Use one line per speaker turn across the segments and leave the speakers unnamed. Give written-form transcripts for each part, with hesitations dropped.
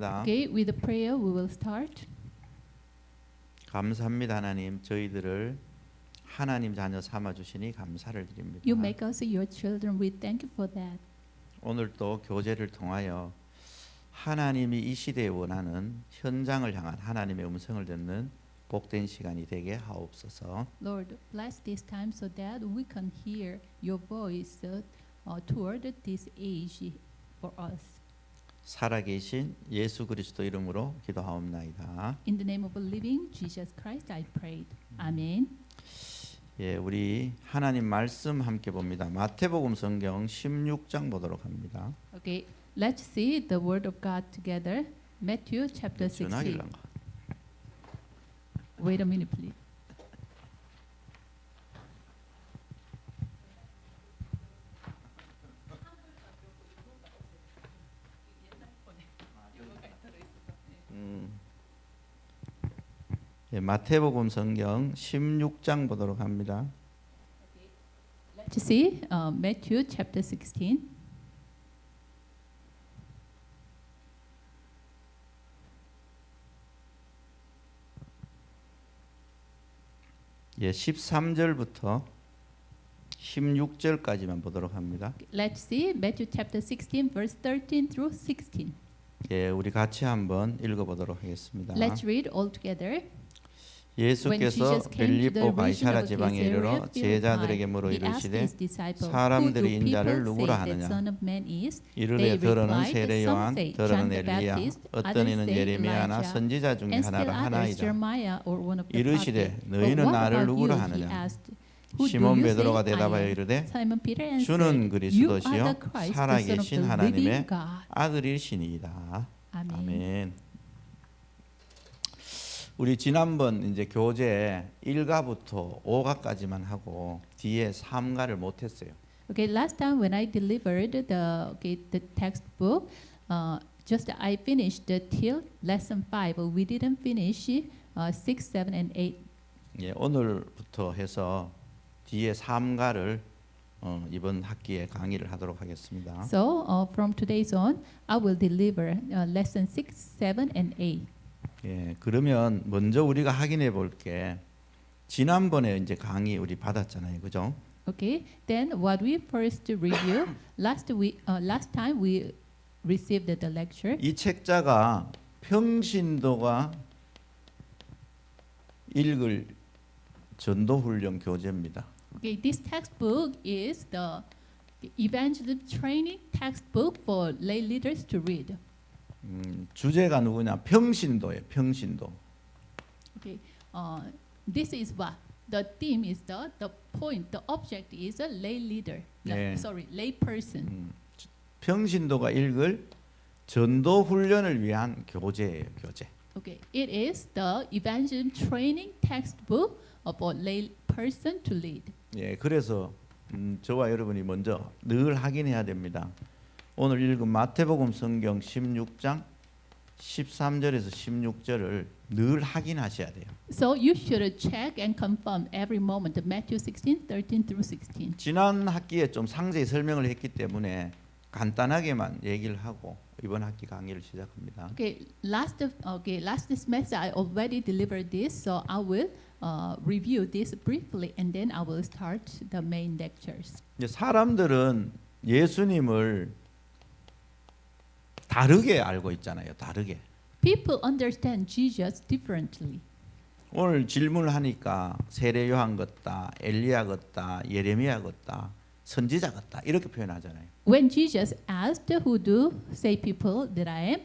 Okay, with the prayer we will start.
감사합니다 하나님, 저희들을 하나님 자녀 삼아 주시니 감사를 드립니다.
You make us your children. We thank you for that.
오늘 또 교제를 통하여 하나님이 이 시대에 원하는 현장을 향한 하나님의 음성을 듣는 복된 시간이 되게 하옵소서.
Lord, bless this time so that we can hear your voice toward this age for us.
살아계신 예수 그리스도 이름으로 기도하옵나이다.
In the name of the living Jesus Christ, I prayed. Amen.
예, 우리 하나님 말씀 함께 봅니다. 마태복음 성경 16장 보도록 합니다.
Okay, let's see the word of God together. Matthew chapter 16.
전화기란가?
Wait a minute, please.
예, 마태복음 성경 16장 보도록 합니다.
Let's see Matthew chapter 16.
예, 13절부터 16절까지만 보도록 합니다.
Let's see Matthew chapter 16 verse 13 through 16.
예, 우리 같이 한번 읽어보도록 하겠습니다.
Let's read all together.
예수께서 빌립보 가이사라 지방에 이르러 제자들에게 물어 이르시되 사람들이 인자를 누구라 하느냐 이르되 들어는 세례 요한 들어는 엘리야 어떤 이는 예레미야나 선지자 중에 하나라 하나이다. 이르시되 너희는 나를 누구라 하느냐 시몬 베드로가 대답하여 이르되 주는 그리스도시요 살아계신 하나님의 아들이시니이다. 아멘. 우리 지난번 이제 교재 1가부터 5가까지만 하고 뒤에 3가를 못 했어요.
Okay, last time when I delivered the textbook, just I finished till lesson 5. We didn't finish 6, 7, and 8.
예, 오늘부터 해서 뒤에 3가를 이번 학기에 강의를 하도록 하겠습니다.
So from today's on, I will deliver lesson 6, 7, and 8.
예, 그러면 먼저 우리가 확인해 볼 게 지난번에 이제 강의 우리 받았잖아요, 그죠?
Okay, then what we first review last time we received the lecture.
이 책자가 평신도가 읽을 전도훈련 교재입니다.
Okay, this textbook is the evangelism training textbook for lay leaders to read.
주제가 누구냐? 평신도예요. 평신도.
Okay, this is what the theme is. The point, the object is a lay leader.
네.
Sorry, lay person.
평신도가 읽을 전도 훈련을 위한 교재예요. 교재.
Okay, it is the evangelism training textbook of a lay person to lead.
예, 그래서 저와 여러분이 먼저 늘 확인해야 됩니다. 오늘 읽은 마태복음 성경 16장 13절에서 16절을 늘 확인하셔야 돼요.
So you should check and confirm every moment Matthew 16, 13 through 16.
지난 학기에 좀 상세히 설명을 했기 때문에 간단하게만 얘기를 하고 이번 학기 강의를 시작합니다.
Okay, last semester I already delivered this, so I will review this briefly and then I will start the main lectures.
이제 사람들은 예수님을 다르게 알고 있잖아요. 다르게.
People understand Jesus differently.
오늘 질문을 하니까 세례 요한 같다, 엘리야 같다, 예레미야 같다, 선지자 같다 이렇게 표현하잖아요.
When Jesus asked who do say people that I am,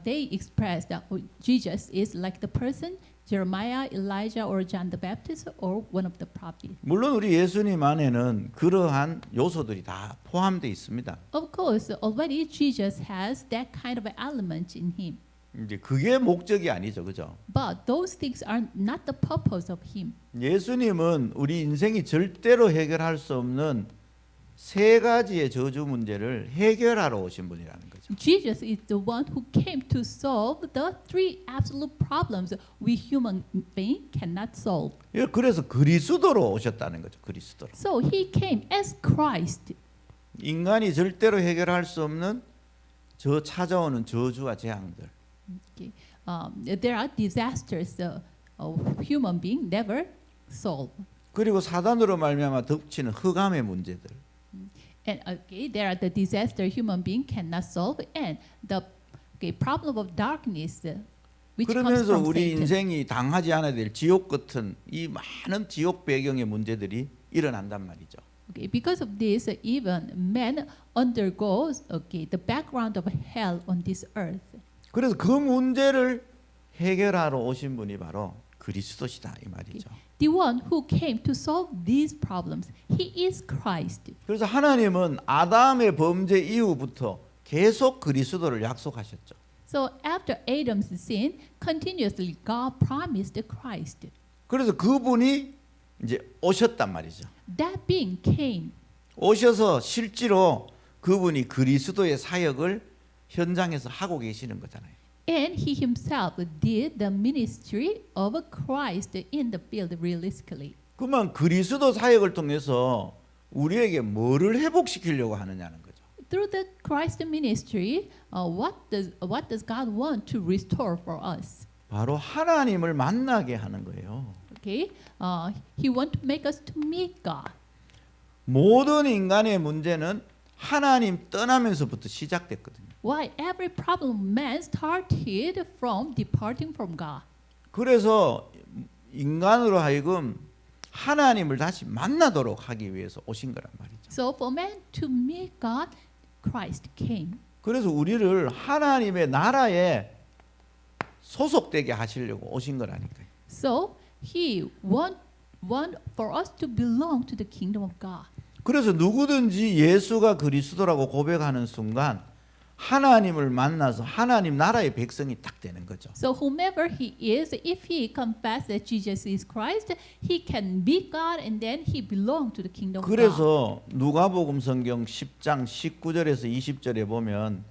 they expressed that Jesus is like the person Jeremiah, Elijah, or John the Baptist, or one of the prophets.
물론 우리 예수님 안에는 그러한 요소들이 다 포함되어 있습니다.
Of course, already Jesus has that kind of element in him.
이제 그게 목적이 아니죠, 그죠?
But those things are not the purpose of him.
예수님은 우리 인생이 절대로 해결할 수 없는 세 가지의 저주 문제를 해결하러 오신 분이라는 거죠.
Jesus is the one who came to solve the three absolute problems we human being cannot solve.
예, 그래서 그리스도로 오셨다는 거죠. 그리스도로.
So he came as Christ.
인간이 절대로 해결할 수 없는 저 찾아오는 저주와 재앙들.
Okay. There are disasters human being never solve.
그리고 사단으로 말미암아 덮치는 흑암의 문제들.
And there are the disaster human being cannot solve, and the problem of darkness, which comes
그러면서
from
우리
Satan.
인생이 당하지 않아야 될 지옥 같은 이 많은 지옥 배경의 문제들이 일어난단 말이죠.
Okay, because of this, even man undergoes the background of hell on this earth.
그래서 그 문제를 해결하러 오신 분이 바로 그리스도시다 이 말이죠.
The one who came to solve these problems, he is Christ.
그래서 하나님은 아담의 범죄 이후부터 계속 그리스도를 약속하셨죠.
So after Adam's sin, continuously God promised Christ.
그래서 그분이 이제 오셨단 말이죠.
That being came.
오셔서 실제로 그분이 그리스도의 사역을 현장에서 하고 계시는 거잖아요.
And he himself did the ministry of Christ in the field realistically.
그러면 그리스도 사역을 통해서 우리에게 뭐를 회복시키려고 하느냐는 거죠.
Through the Christ ministry, what does God want to restore for us?
바로 하나님을 만나게 하는 거예요.
Okay, He want to make us to meet God.
모든 인간의 문제는 하나님 떠나면서부터 시작됐거든요.
Why every problem of man started from departing from God.
그래서 인간으로 하여금 하나님을 다시 만나도록 하기 위해서 오신 거란 말이죠.
So for man to meet God, Christ came.
그래서 우리를 하나님의 나라에 소속되게 하시려고 오신 거라니까요.
So He want for us to belong to the kingdom of God.
그래서 누구든지 예수가 그리스도라고 고백하는 순간 하나님을 만나서 하나님 나라의 백성이 딱 되는 거죠.
So whomever he is, if he confesses that Jesus is Christ, he can be God, and then he belongs to the kingdom of God.
그래서 누가복음 성경 10장 19절에서 20절에 보면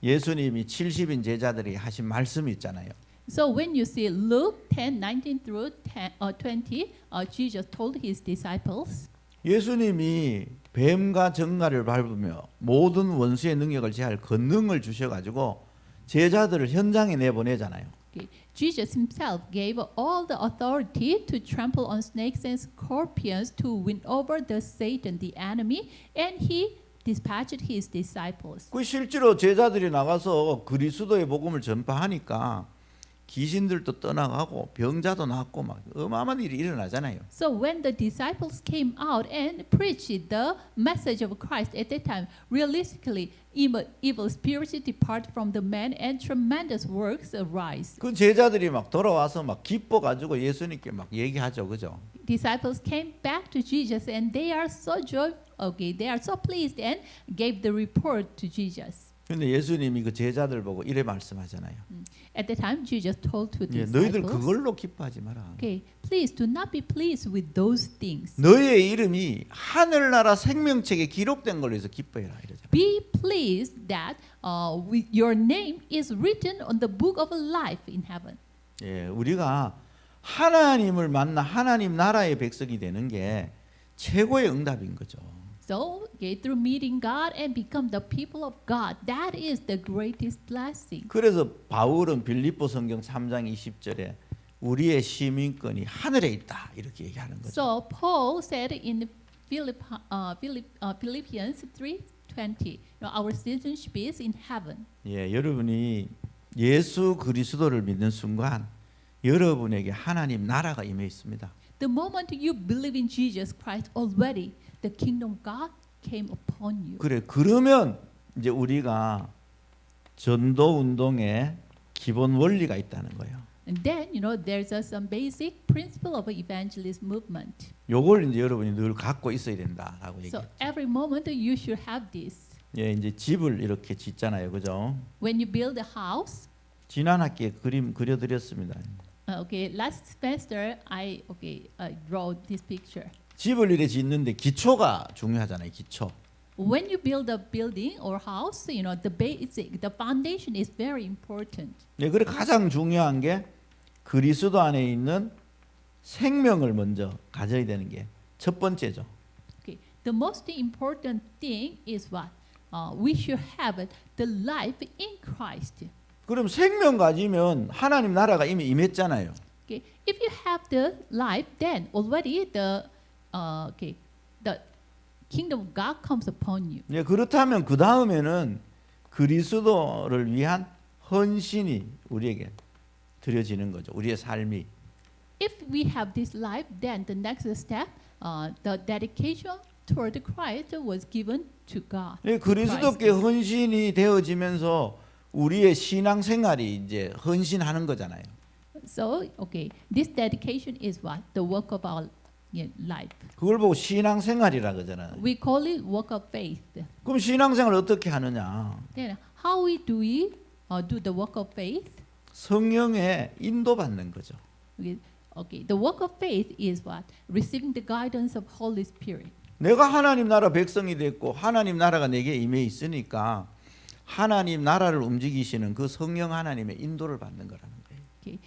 예수님이 70인 제자들이 하신 말씀이 있잖아요.
So when you see Luke 10:19 through 20, Jesus told his disciples.
예수님이 뱀과 정갈을 밟으며 모든 원수의 능력을 제할 권능을 주셔가지고 제자들을 현장에 내보내잖아요.
Okay. Jesus himself gave all the authority to trample on snakes and scorpions to win over the Satan, the enemy, and he dispatched his disciples.
그 실제로 제자들이 나가서 그리스도의 복음을 전파하니까 귀신들도 떠나가고 병자도 낫고 막 어마어마한 일이 일어나잖아요.
So when the disciples came out and preached the message of Christ at that time, realistically, evil spirits depart from the man and tremendous works arise.
그 제자들이 막 돌아와서 막 기뻐가지고 예수님께 막 얘기하죠, 그죠?
Disciples came back to Jesus and they are so joyful. Okay, they are so pleased and gave the report to Jesus.
근데 예수님이 그 제자들 보고 이래 말씀하잖아요.
At the time, Jesus told to the
너희들
disciples,
그걸로 기뻐하지 마라.
okay, please do not be pleased with those things.
너희의 이름이 하늘나라 생명책에 기록된 걸로 해서 기뻐해라 이러잖아요.
Be pleased that your name is written on the book of life in heaven.
예, 우리가 하나님을 만나 하나님 나라의 백성이 되는 게 최고의 응답인 거죠.
So, through meeting God and become the people of God, that is the greatest blessing.
그래서 바울은 빌립보 성경 3장 20절에 우리의 시민권이 하늘에 있다 이렇게 얘기하는 거죠.
So Paul said in Philippians 3:20, our citizenship is in heaven.
예, 여러분이 예수 그리스도를 믿는 순간 여러분에게 하나님 나라가 임해 있습니다.
The moment you believe in Jesus Christ, already the kingdom of God came upon you.
그래 그러면 이제 우리가 전도 운동의 기본 원리가 있다는 거예요.
And then, there's some basic principle of evangelist movement.
요걸 이제 여러분이 늘 갖고 있어야 된다라고
So
얘기했죠.
every moment you should have this.
예, 이제 집을 이렇게 짓잖아요, 그죠?
When you build a house,
지난 학기에 그림 그려드렸습니다.
last semester I draw this picture.
집을 이렇게 짓는데 기초가 중요하잖아요, 기초.
When you build a building or house, the basic, the foundation is very important.
예, 그래 가장 중요한 게 그리스도 안에 있는 생명을 먼저 가져야 되는 게 첫 번째죠.
Okay, the most important thing is what we should have the life in Christ.
그럼 생명 가지면 하나님 나라가 이미 임했잖아요.
Okay, if you have the life, then already the the kingdom of God comes upon you.
예, 그렇다면 그 다음에는 그리스도를 위한 헌신이 우리에게 드려지는 거죠. 우리의 삶이.
If we have this life, then the next step, the dedication toward Christ was given to God.
예, 그리스도께 헌신이 되어지면서 우리의 신앙 생활이 이제 헌신하는 거잖아요.
So, okay, this dedication is what? The work of our life.
그걸 보고 신앙 생활이라 그러잖아요.
We call it work of faith.
그럼 신앙 생활을 어떻게 하느냐?
Then, how do we do the work of faith?
성령의 인도받는 거죠.
Okay, the work of faith is what? Receiving the guidance of Holy Spirit.
내가 하나님 나라 백성이 됐고 하나님 나라가 내게 임해 있으니까 하나님 나라를 움직이시는 그 성령 하나님의 인도를 받는 거라는 거예요.
Okay,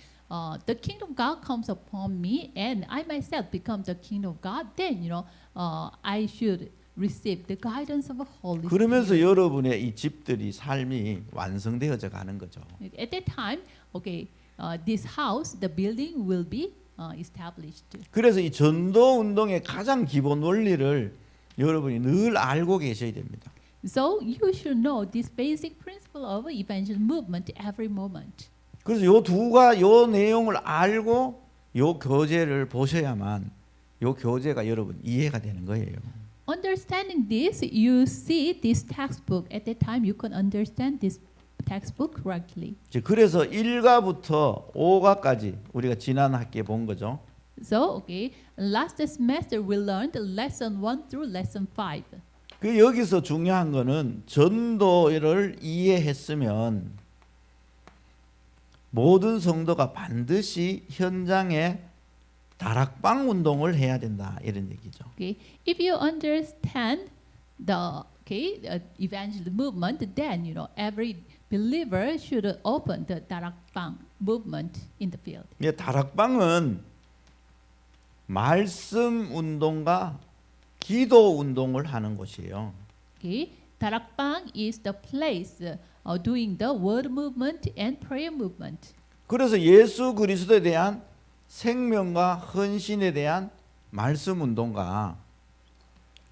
the kingdom of God comes upon me, and I myself become the kingdom of God. Then I should receive the guidance of the Holy
그러면서
Spirit.
여러분의 이 집들이 삶이 완성되어져 가는 거죠.
At that time, okay, this house, the building will be established.
그래서 이 전도 운동의 가장 기본 원리를 여러분이 늘 알고 계셔야 됩니다.
So you should know this basic principle of evangel movement every moment.
그래서 요 내용을 알고 요 교재를 보셔야만 요 교재가 여러분 이해가 되는 거예요.
Understanding this, you see this textbook. At that time, you can understand this textbook correctly.
그래서 1가부터 5가까지 우리가 지난 학기에 본 거죠.
So, okay, last semester we learned lesson 1 through lesson 5.
그 여기서 중요한 거는 전도를 이해했으면 모든 성도가 반드시 현장에 다락방 운동을 해야 된다 이런 얘기죠.
Okay, if you understand the evangel movement, then every believer should open the darakbang movement in the field.
예, 다락방은 말씀 운동과 기도 운동을 하는 곳이에요.
Okay, darakbang is the place doing the word movement and prayer movement.
그래서 예수 그리스도에 대한 생명과 헌신에 대한 말씀 운동과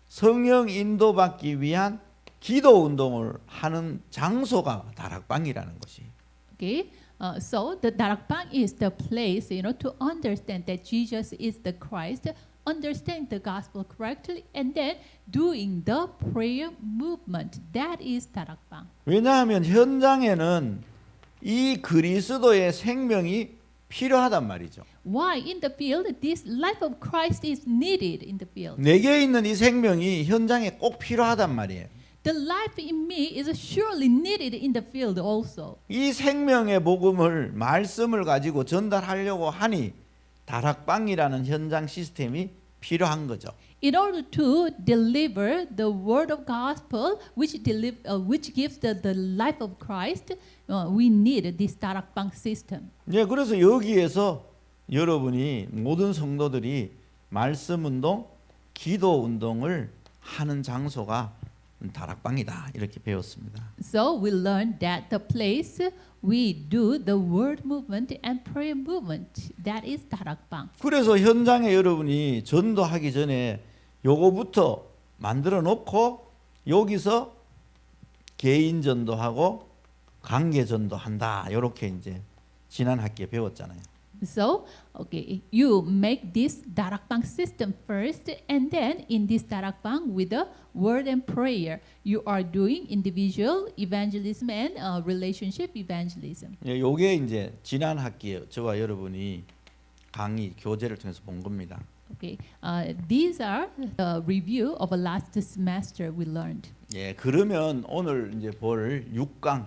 성령 인도받기 위한 기도 운동을 하는 장소가 다락방이라는 것이.
Okay, so the darakbang is the place, to understand that Jesus is the Christ, understand the gospel correctly, and then doing the prayer movement. That is darakbang.
왜냐하면 현장에는 이 그리스도의 생명이 필요하단 말이죠.
Why in the field this life of Christ is needed in the field?
내게 있는 이 생명이 현장에 꼭 필요하단 말이에요.
The life in me is surely needed in the field also.
이 생명의 복음을 말씀을 가지고 전달하려고 하니 다락방이라는 현장 시스템이 필요한 거죠.
In order to deliver the word of gospel, which gives the life of Christ, we need this darakbang system.
예, 그래서 여기에서 여러분이 모든 성도들이 말씀 운동, 기도 운동을 하는 장소가 다락방이다 이렇게 배웠습니다.
So we learned that the place we do the word movement and prayer movement, that is darakbang.
그래서 현장에 여러분이 전도하기 전에 요거부터 만들어 놓고 여기서 개인 전도하고 관계 전도한다. 이렇게 이제 지난 학기에 배웠잖아요.
So, okay, you make this darakbang system first, and then in this darakbang with the word and prayer, you are doing individual evangelism and relationship evangelism.
예, 요게 이제 지난 학기에 저와 여러분이 강의 교재를 통해서 본 겁니다.
Okay, these are the review of a last semester we learned.
예, 그러면 오늘 이제 볼 6강.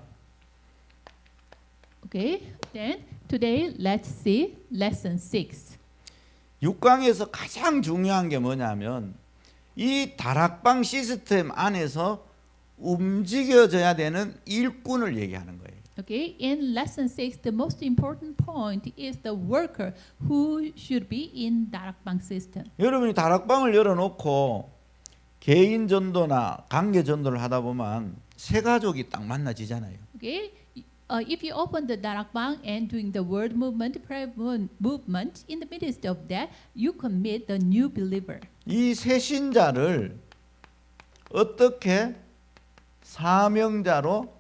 Okay, then today let's see lesson 6.
6강에서 가장 중요한 게 뭐냐면 이 다락방 시스템 안에서 움직여져야 되는 일꾼을 얘기하는 거예요.
Okay, in lesson 6, the most important point is the worker who should be in darakbang system.
여러분이 다락방을 열어놓고 개인 전도나 관계 전도를 하다 보면 세 가족이 딱 만나지잖아요.
Okay, if you open the darakbang and doing the word movement, prayer movement, in the midst of that, you commit the new believer.
이 새신자를 어떻게 사명자로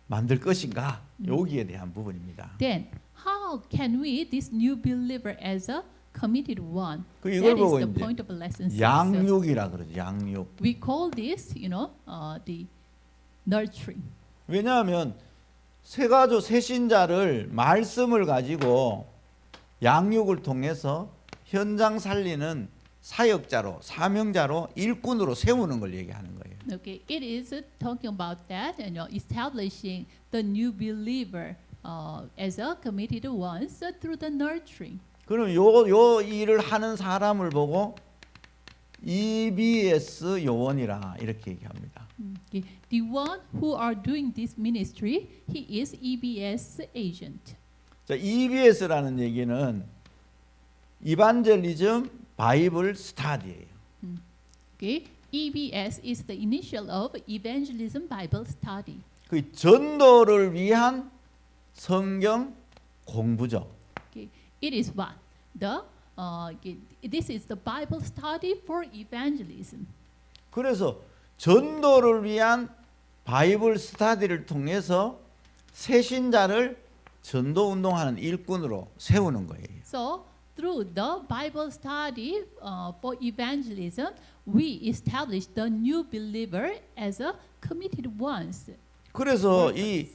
만들 것인가? 여기에 대한 부분입니다.
Then, how can we this new believer as a committed one?
그
That
이걸
is
보고
the
이제
point of lesson 6.
양육이라 그러죠. 양육.
We call this, the nurturing.
왜냐하면 새가족 새신자를 말씀을 가지고 양육을 통해서 현장 살리는 사역자로 사명자로 일꾼으로 세우는 걸 얘기하는 거예요.
Okay, it is talking about that, establishing the new believer as a committed ones through the nurturing.
그럼 요 일을 하는 사람을 보고 EBS 요원이라 이렇게 얘기합니다.
Okay. The one who are doing this ministry, he is EBS agent.
자, EBS라는 얘기는 이반젤리즘 바이블 스타디예요.
Okay, EBS is the initial of Evangelism Bible Study.
그 전도를 위한 성경 공부죠.
Okay, it is what this is the Bible study for evangelism.
그래서 전도를 위한 바이블 스타디를 통해서 새신자를 전도 운동하는 일꾼으로 세우는 거예요.
So through the Bible study for evangelism, we establish the new believer as a committed ones.
그래서 이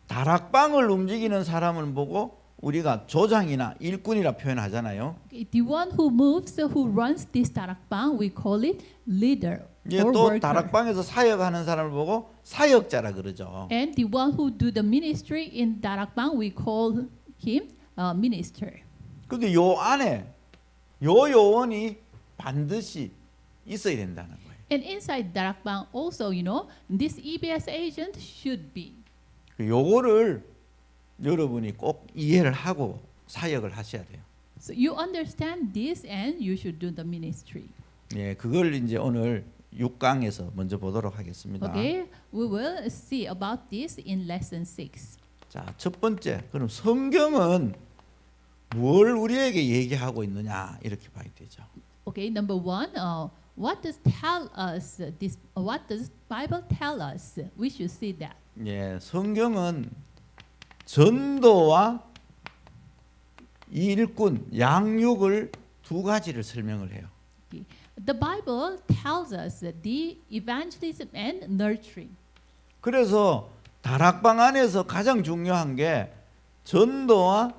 다락방을 움직이는 사람을 보고 우리가 조장이나 일꾼이라 표현하잖아요.
Okay, the one who moves, who runs this darakbang, we call it leader
예,
or
또
worker.
다락방에서 사역하는 사람을 보고 사역자라 그러죠.
And the one who do the ministry in darakbang, we call him minister.
근데 요 안에 요 요원이 반드시 있어야 된다는 거예요.
And inside darakbang also, this EBS agent should be.
요거를 여러분이 꼭 이해를 하고 사역을 하셔야 돼요.
So you understand this and you should do the ministry.
예, 그걸 이제 오늘 6강에서 먼저 보도록 하겠습니다.
Okay, we will see about this in lesson 6.
자, 첫 번째, 그럼 성경은 뭘 우리에게 얘기하고 있느냐 이렇게 봐야 되죠.
Okay, number 1, what does tell us this? What does Bible tell us? We should see that.
예, 성경은 전도와 일꾼, 양육을 두 가지를 설명을 해요.
Okay. The Bible tells us the evangelism and nurturing.
그래서 다락방 안에서 가장 중요한 게 전도와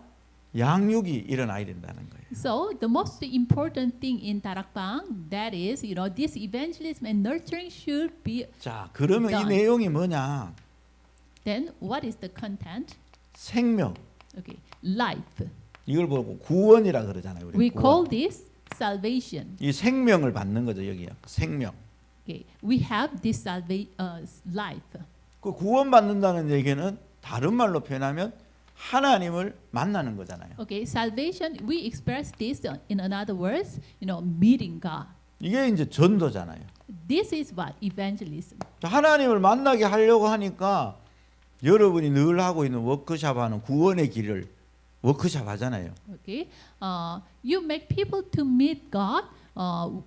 양육이 일어나야 된다는 거예요.
So the most important thing in darakbang, that is, this evangelism and nurturing should be.
자, 그러면 이
done.
내용이 뭐냐?
Then what is the content?
생명.
Okay, life.
이걸 보고 구원이라 그러잖아요. 우리
We call
구원.
this salvation.
이 생명을 받는 거죠, 여기요. 생명.
Okay, we have this life.
그 구원받는다는 얘기는 다른 말로 표현하면 하나님을 만나는 거잖아요.
Okay, salvation, we express this in another words, meeting God.
이게 이제 전도잖아요.
This is what evangelism.
하나님을 만나게 하려고 하니까 여러분이 늘 하고 있는 워크숍하는 구원의 길을 워크숍 하잖아요.
Okay, you make people to meet God.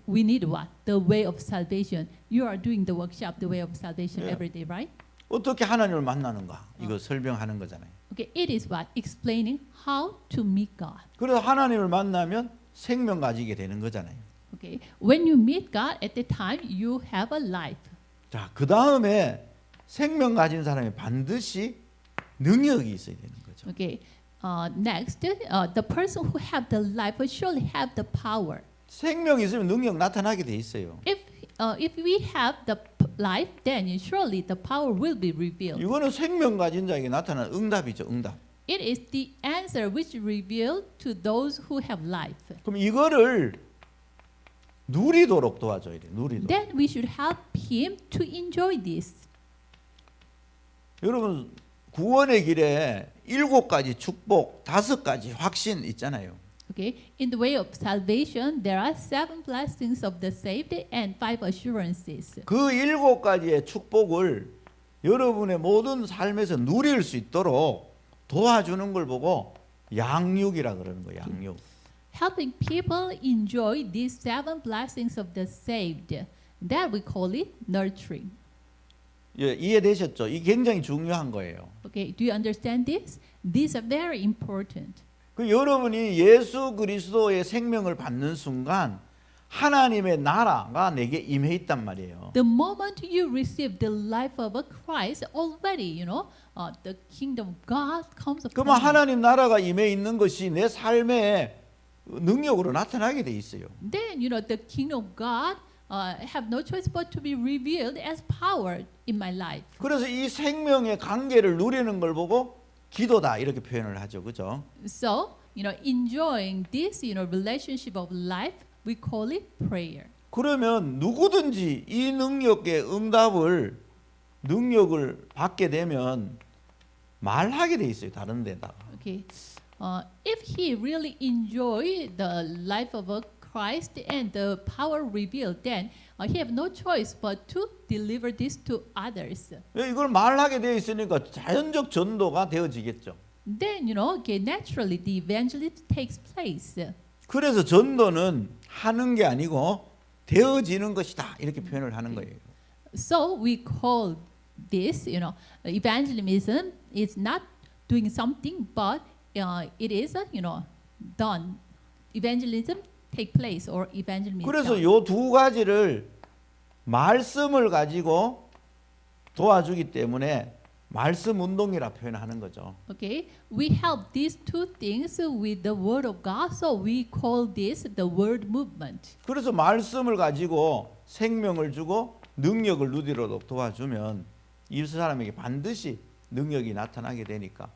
We need what? The way of salvation. You are doing the workshop, the way of salvation
Yeah.
every day, right?
어떻게 하나님을 만나는가? 이거 설명하는 거잖아요.
Okay, it is what? Explaining how to meet God.
그래서 하나님을 만나면 생명 가지게 되는 거잖아요.
Okay, when you meet God at the time, you have a life.
자, 그 다음에 생명 가진 사람이 반드시 능력이 있어야 되는 거죠.
Okay, next, the person who have the life will surely have the power.
생명이 있으면 능력 나타나게 돼 있어요.
If we have the life, then surely the power will be revealed.
이거는 생명 가진 자에게 나타나는 응답이죠, 응답.
It is the answer which revealed to those who have life.
그럼 이거를 누리도록 도와줘야 돼, 누리도록.
Then we should help him to enjoy this.
여러분 구원의 길에 7가지 축복, 5가지 확신 있잖아요.
Okay, in the way of salvation, there are 7 blessings of the saved and 5 assurances.
그 7가지의 축복을 여러분의 모든 삶에서 누릴 수 있도록 도와주는 걸 보고 양육이라 그러는 거예요. 양육.
Helping people enjoy these 7 blessings of the saved. That we call it nurturing.
예, 이해되셨죠? 이게 굉장히 중요한 거예요.
Okay, do you understand this? These are very important.
그 여러분이 예수 그리스도의 생명을 받는 순간 하나님의 나라가 내게 임해 있단 말이에요.
The moment you receive the life of a Christ, already, the kingdom of God comes upon
그러면
you.
하나님 나라가 임해 있는 것이 내 삶의 능력으로 나타나게 돼 있어요.
Then, the kingdom of God have no choice but to be revealed as power in my life.
그래서 이 생명의 관계를 누리는 걸 보고 기도다 이렇게 표현을 하죠. 그죠?
So, enjoying this, relationship of life, we call it prayer.
그러면 누구든지 이 능력을 받게 되면 말하게 돼 있어요. 다른 데다가.
Okay, if he really enjoy the life of a Christ and the power revealed, then he have no choice but to deliver this to others.
이걸 말하게 돼 있으니까 자연적 전도가 되어지겠죠.
Then, naturally the evangelism takes place.
그래서 전도는 하는 게 아니고 되어지는 것이다 이렇게 표현을 하는 거예요.
So we call this, evangelism is not doing something, but it is, done. Evangelism take place or evangelism.
그래서 요 두 가지를 말씀을 가지고 도와주기 때문에 말씀 운동이라 표현하는 거죠.
Okay, we help these two things with the word of God, so we call this the word movement.
그래서 말씀을 가지고 생명을 주고 능력을 누리도록 도와주면 이 사람에게 반드시 능력이 나타나게 되니까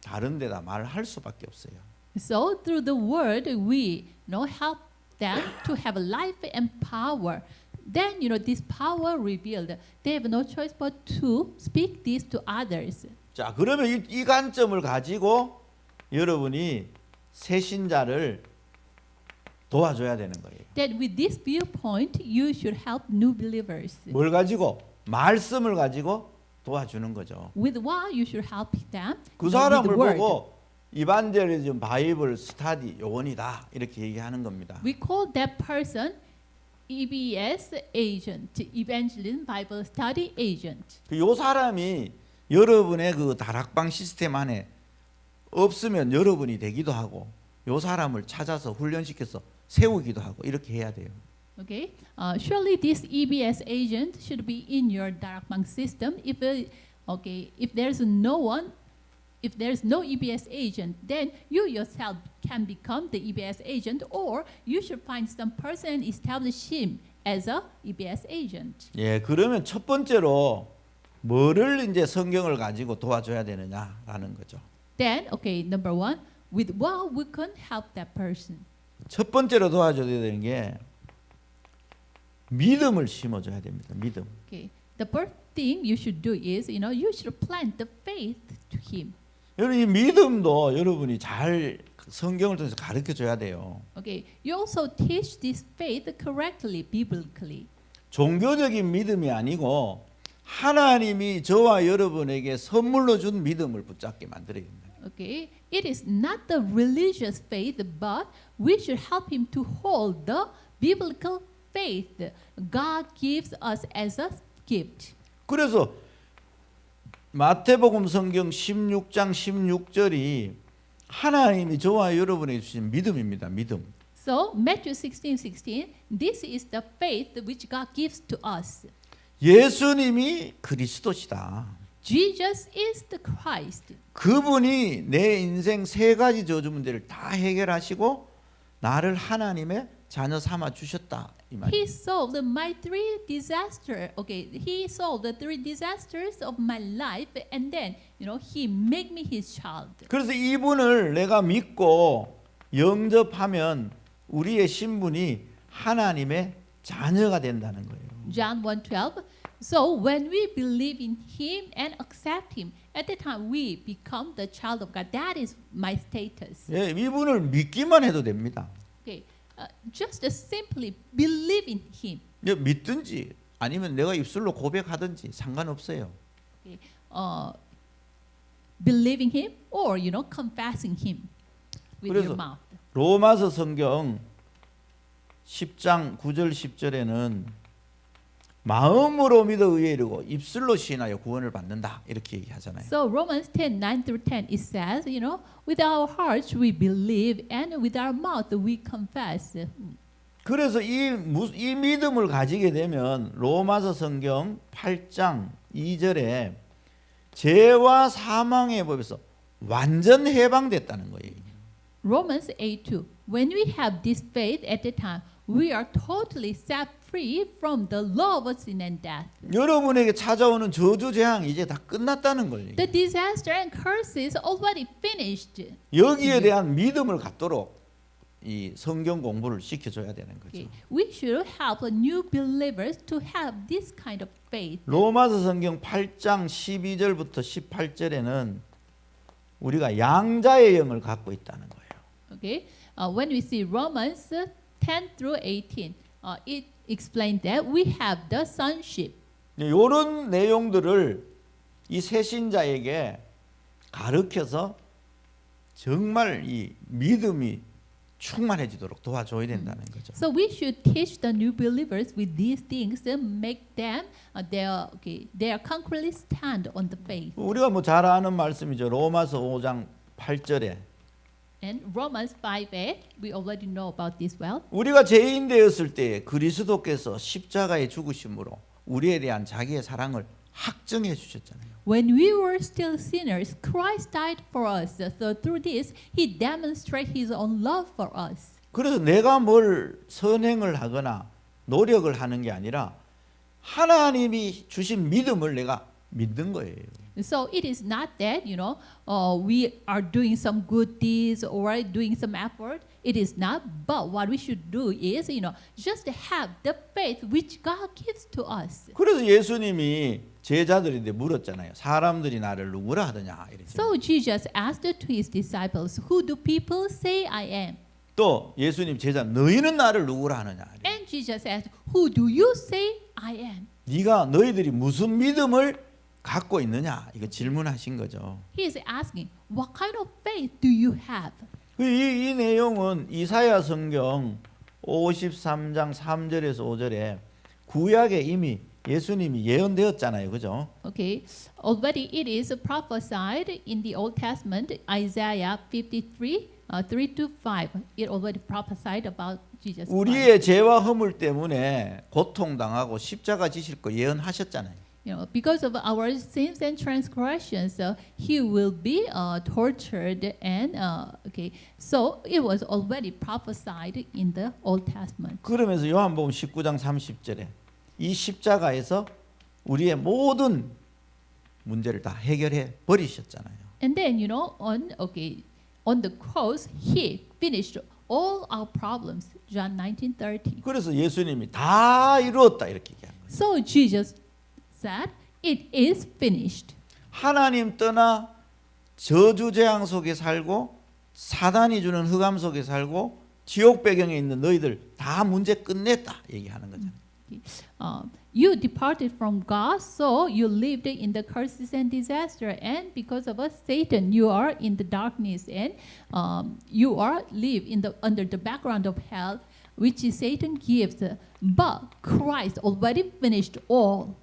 다른 데다 말할 수밖에 없어요.
So through the word, we help them to have life and power. Then this power revealed. They have no choice but to speak this to others.
자, 그러면 이 관점을 가지고 여러분이 새신자를 도와줘야 되는 거예요.
That with this viewpoint, you should help new believers.
뭘 가지고? 말씀을 가지고 도와주는 거죠.
With what you should help them?
그
with the
사람을
word.
보고 이반젤리즘 바이블 스터디 요원이다 이렇게 얘기하는 겁니다.
We call that person EBS agent, Evangelism Bible Study Agent.
요 사람이 여러분의 그 다락방 시스템 안에 없으면 여러분이 되기도 하고 요 사람을 찾아서 훈련시켜서 세우기도 하고 이렇게 해야 돼요.
Okay, surely this EBS agent should be in your Darakbang system. If there's no one, if there's no EBS agent, then you yourself can become the EBS agent, or you should find some person and establish him as a EBS agent.
예, 그러면 첫 번째로 뭐를 이제 성경을 가지고 도와줘야 되느냐라는 거죠.
Then, number one, with what we can help that person.
첫 번째로 도와줘야 되는 게 믿음을 심어줘야 됩니다. 믿음.
Okay, the first thing you should do is, you should plant the faith to him.
여러분 이 믿음도 여러분이 잘 성경을 통해서 가르쳐 줘야 돼요.
Okay, you also teach this faith correctly, biblically.
종교적인 믿음이 아니고 하나님이 저와 여러분에게 선물로 준 믿음을 붙잡게 만들어야 됩니다.
Okay, it is not the religious faith, but we should help him to hold the biblical faith God gives us as a gift.
그래서 마태복음 성경 16장 16절이 하나님이 저와 여러분에게 주신 믿음입니다. 믿음.
So Matthew 16:16, this is the faith which God gives to us.
예수님이 그리스도시다.
Jesus is the Christ.
그분이 내 인생 세 가지 저주 문제를 다 해결하시고 나를 하나님의 자녀 삼아 주셨다 이 말이에요.
He solved my 3 disasters. Okay, he solved the 3 disasters of my life, and then he made me his child.
그래서 이분을 내가 믿고 영접하면 우리의 신분이 하나님의 자녀가 된다는 거예요.
John 1:12. So when we believe in him and accept him, at the time we become the child of God. That is my status.
예, 이분을 믿기만 해도 됩니다.
Okay, just simply believe in him.
믿든지 아니면 내가 입술로 고백하든지 상관없어요.
believing him or confessing him with
그래서
your mouth.
로마서 성경 10장 9절 10절에는 마음으로 믿어 의에 이르고 입술로 시인하여 구원을 받는다 이렇게 얘기하잖아요.
So Romans 10, 9 through 10, it says, with our hearts we believe and with our mouth we confess.
그래서 이 믿음을 가지게 되면 로마서 성경 8장 2절에 죄와 사망의 법에서 완전 해방됐다는 거예요.
Romans 8:2. When we have this faith at the time, we are totally set free from the law of sin and death.
여러분에게 찾아오는 저주 재앙 이제 다 끝났다는 거예요.
The disaster and curses already finished.
여기에 대한 믿음을 갖도록 이 성경 공부를 시켜줘야 되는 거죠.
Okay. We should help new believers to have this kind of faith.
로마서 성경 8장 12절부터 18절에는 우리가 양자의 영을 갖고 있다는 거예요.
Okay. When we see Romans 10 through 18, it explains that we have the sonship.
이런 내용들을 이 새신자에게 가르쳐서 정말 이 믿음이 충만해지도록 도와줘야 된다는 거죠.
So we should teach the new believers with these things and make them they concretely stand on the faith.
우리가 뭐 잘 아는 말씀이죠. 로마서 5장 8절에
And Romans 5:8, we already know about this well.
우리가 죄인 되었을 때 그리스도께서 십자가에 죽으심으로 우리에 대한 자기의 사랑을 확증해 주셨잖아요.
When we were still sinners, Christ died for us. So through this, He demonstrated His own love for us.
그래서 내가 뭘 선행을 하거나 노력을 하는 게 아니라 하나님이 주신 믿음을 내가 믿는 거예요.
So it is not that we are doing some good deeds or doing some effort. It is not. But what we should do is just have the faith which God gives to us.
그래서 예수님이 제자들인데 물었잖아요. 사람들이 나를 누구라 하더냐 이랬죠.
So Jesus asked to His disciples, "Who do people say I am?"
또 예수님 제자 너희는 나를 누구라 하느냐.
And Jesus asked, "Who do you say I am?"
네가 너희들이 무슨 믿음을 갖고 있느냐 이거 질문하신 거죠.
He is asking, "What kind of faith do you have?"
이 내용은 이사야 성경 53장 3절에서 5절에 구약에 이미 예수님이 예언되었잖아요. 그죠?
Okay, already it is prophesied in the Old Testament, Isaiah 53, 3 to 5. It already prophesied about Jesus Christ.
우리의 죄와 허물 때문에 고통당하고 십자가 지실 거 예언하셨잖아요.
Because of our sins and transgressions, He will be tortured, and so it was already prophesied in the Old Testament.
그러면서 요한복음 19장 30절에 이 십자가에서 우리의 모든 문제를 다 해결해 버리셨잖아요.
And then on the cross, He finished all our problems. John 19:30.
그래서 예수님이 다 이루었다 이렇게 얘기한 거예요.
So Jesus said, "It is finished."
하나님 떠나 저주 재앙 속에 살고 사단이 주는 흑암 속에 살고 지옥 배경에 있는 너희들 다 문제 끝냈다 얘기하는 거잖아요.
You departed from God, so you lived in the curses and disaster, and because of us, Satan, you are in the darkness, and you are live under the background of hell, which Satan gives. But Christ already finished all.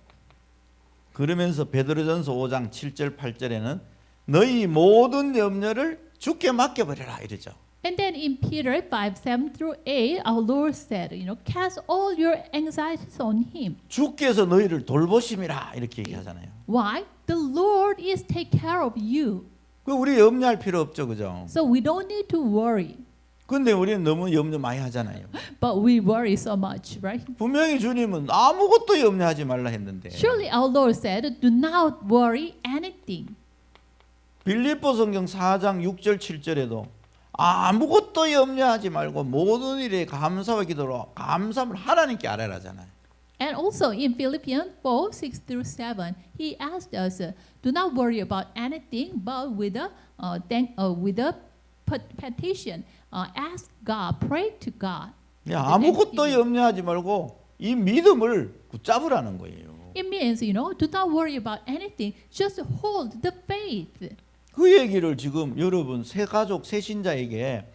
그러면서 베드로전서 5장 7절 8절에는 너희 모든 염려를 주께 맡겨버려라 이러죠.
And then in Peter 5, 7 through 8, our Lord said, cast all your anxieties on Him.
주께서 너희를 돌보심이라 이렇게 얘기하잖아요.
Why? The Lord is take care of you.
그 우리 염려할 필요 없죠, 그죠?
So we don't need to worry.
근데 우리는 너무 염려 많이 하잖아요.
But we worry so much, right?
분명히 주님은 아무것도 염려하지 말라 했는데.
Surely our Lord said, do not worry anything.
빌립보 성경 4장 6절 7절에도 아무것도 염려하지 말고 모든 일에 감사와 기도로 감사함을 하나님께 아뢰라잖아요.
And also in Philippians 4, 6 through 7, he asked us, do not worry about anything, but with a petition, ask God, pray to God.
아무것도 염려하지 말고 이 믿음을 붙잡으라는 거예요.
It means, do not worry about anything. Just hold the faith.
그 얘기를 지금 여러분 새 가족 새 신자에게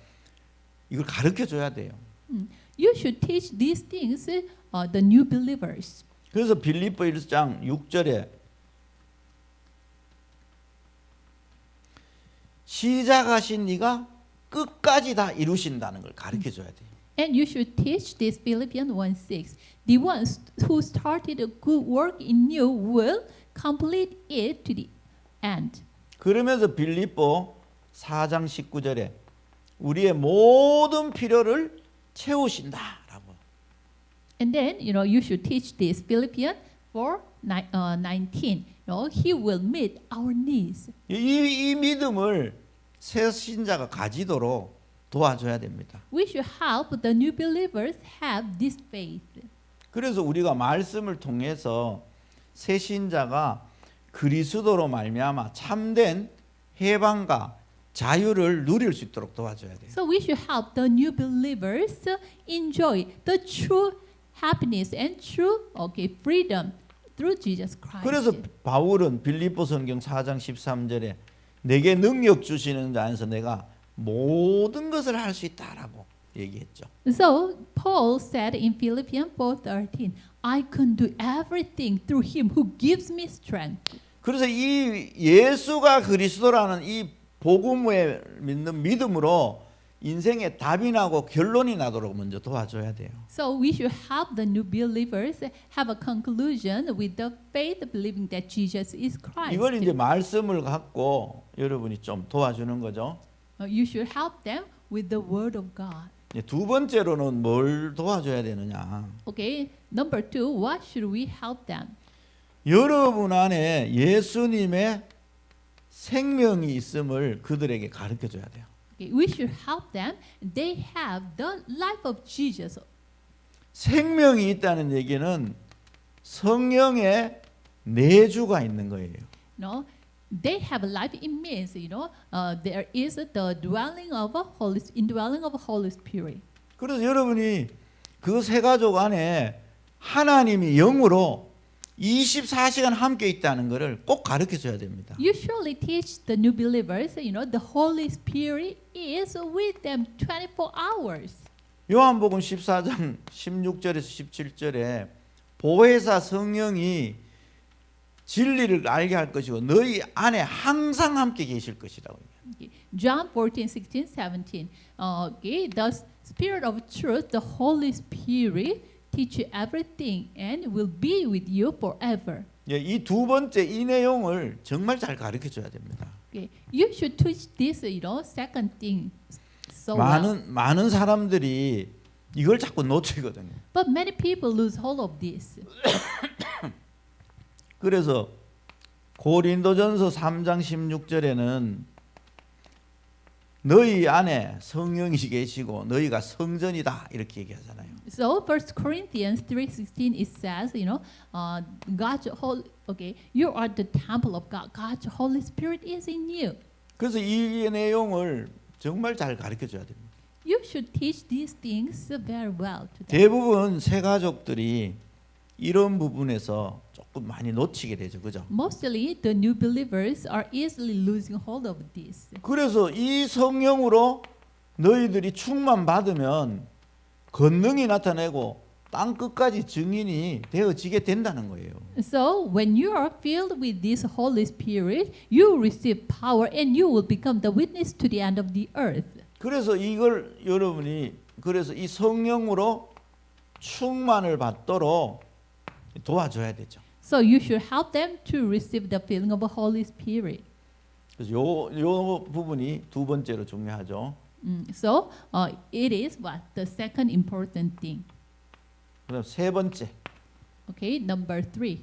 이걸 가르쳐 줘야 돼요.
You should teach these things the new believers.
그래서 빌립보 1장 6절에 시작하신 이가 끝까지 다 이루신다는 걸 가르쳐 줘야 돼요.
And you should teach this Philippians 1:6. The ones who started a good work in you will complete it to the end.
그러면서 빌립보 4장 19절에 우리의 모든 필요를 채우신다라고.
And then, you should teach this Philippians 4:19. He will meet our needs.
이 믿음을 새 신자가 가지도록 도와줘야 됩니다.
We should help the new believers have this faith.
그래서 우리가 말씀을 통해서 새 신자가 그리스도로 말미암아 참된 해방과 자유를 누릴 수 있도록 도와줘야 돼요.
So we should help the new believers enjoy the true happiness and true freedom through Jesus Christ.
그래서 바울은 빌립보 성경 4장 13절에 내게 능력 주시는 자 안에서 내가 모든 것을 할 수 있다라고 얘기했죠.
So Paul said in Philippians 4:13, I can do everything through him who gives me strength.
그래서 이 예수가 그리스도라는 이 복음에 믿는 믿음으로 인생에 답이 나고 결론이 나도록 먼저 도와줘야 돼요.
So we should help the new believers have a conclusion with the faith believing that Jesus is Christ.
이걸 이제 말씀을 갖고 여러분이 좀 도와주는 거죠.
You should help them with the word of God.
두 번째로는 뭘 도와줘야 되느냐?
Okay, number 2, what should we help them?
여러분 안에 예수님의 생명이 있음을 그들에게 가르쳐 줘야 돼요.
Okay, we should help them. They have the life of Jesus.
생명이 있다는 얘기는 성령의 내주가 있는 거예요.
No, they have life. It means, there is the dwelling of a indwelling of a Holy Spirit.
그래서 여러분이 그 새 가족 안에 하나님이 영으로 24시간 함께 있다는 것을 꼭 가르쳐 줘야 됩니다.
You surely teach the new believers, the Holy Spirit is with them 24 hours.
요한복음 14장 16절에서 17절에 보혜사 성령이 진리를 알게 할 것이고 너희 안에 항상 함께 계실 것이라고.
Okay. John 14:16, 17. Okay, the Spirit of truth, the Holy Spirit, teach you everything and will be with you forever.
예, 이 두 번째 이 내용을 정말 잘 가르쳐 줘야 됩니다.
Okay, you should teach this, second thing. So well.
많은 사람들이 이걸 자꾸 놓치거든요.
But many people lose hold of this.
그래서 고린도전서 3장 16절에는 너희 안에 성령이 계시고 너희가 성전이다 이렇게 얘기하잖아요.
So 1 Corinthians 3:16 it says, God's you are the temple of God. God's Holy Spirit is in you.
그래서 이 내용을 정말 잘 가르쳐 줘야 됩니다.
You should teach these things very well to them.
대부분 새 가족들이 이런 부분에서 조금 많이 놓치게 되죠. 그죠?
Mostly the new believers are easily losing hold of this.
그래서 이 성령으로 너희들이 충만 받으면 권능이 나타내고 땅 끝까지 증인이 되어지게 된다는 거예요.
So when you are filled with this Holy Spirit, you receive power and you will become the witness to the end of the earth.
그래서 이걸 여러분이 그래서 이 성령으로 충만을 받도록 도와줘야 되죠.
So you should help them to receive the filling of the Holy Spirit.
그래서 요 부분이 두 번째로 중요하죠.
So it is what the second important thing.
그다음 세 번째.
Okay, number 3.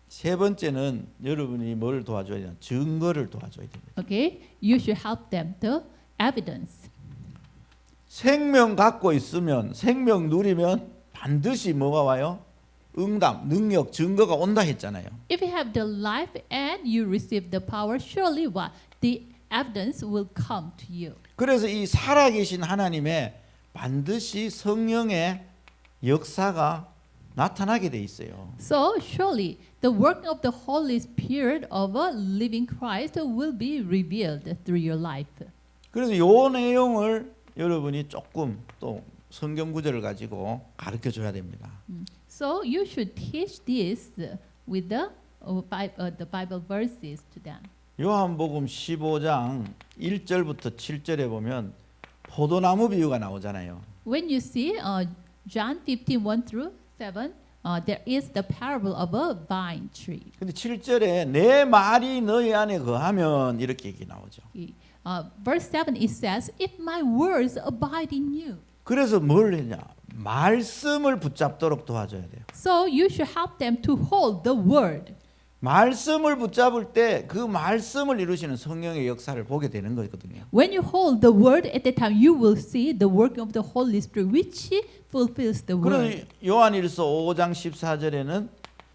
세 번째는 여러분이 뭘 도와줘야 되냐? 증거를 도와줘야 됩니다.
Okay, you should help them the evidence.
생명 갖고 있으면 생명 누리면 반드시 뭐가 와요? 응답, 능력, 증거가 온다 했잖아요.
If you have the life and you receive the power, surely what the evidence will come to you.
그래서 이 살아계신 하나님의 반드시 성령의 역사가 나타나게 돼 있어요.
So surely the working of the Holy Spirit of a living Christ will be revealed through your life.
그래서 이 내용을 여러분이 조금 또 성경 구절을 가지고 가르쳐 줘야 됩니다.
So you should teach this with the Bible verses to them.
요한복음 15장 1절부터 7절에 보면 포도나무 비유가 나오잖아요.
When you see John 15:1 through 7, there is the parable of a vine tree.
근데 7절에 내 말이 너희 안에 거하면 이렇게 얘기 나오죠.
Verse 7 it says, "If my words abide in you."
그래서 뭘 했냐? 말씀을 붙잡도록 도와줘야 돼요.
So you should help them to hold the word.
말씀을 붙잡을 때 그 말씀을 이루시는 성령의 역사를 보게 되는 거거든요.
When you hold the word at that time, you will see the working of the Holy Spirit, which fulfills the word.
그래서 요한일서 5장 14절에는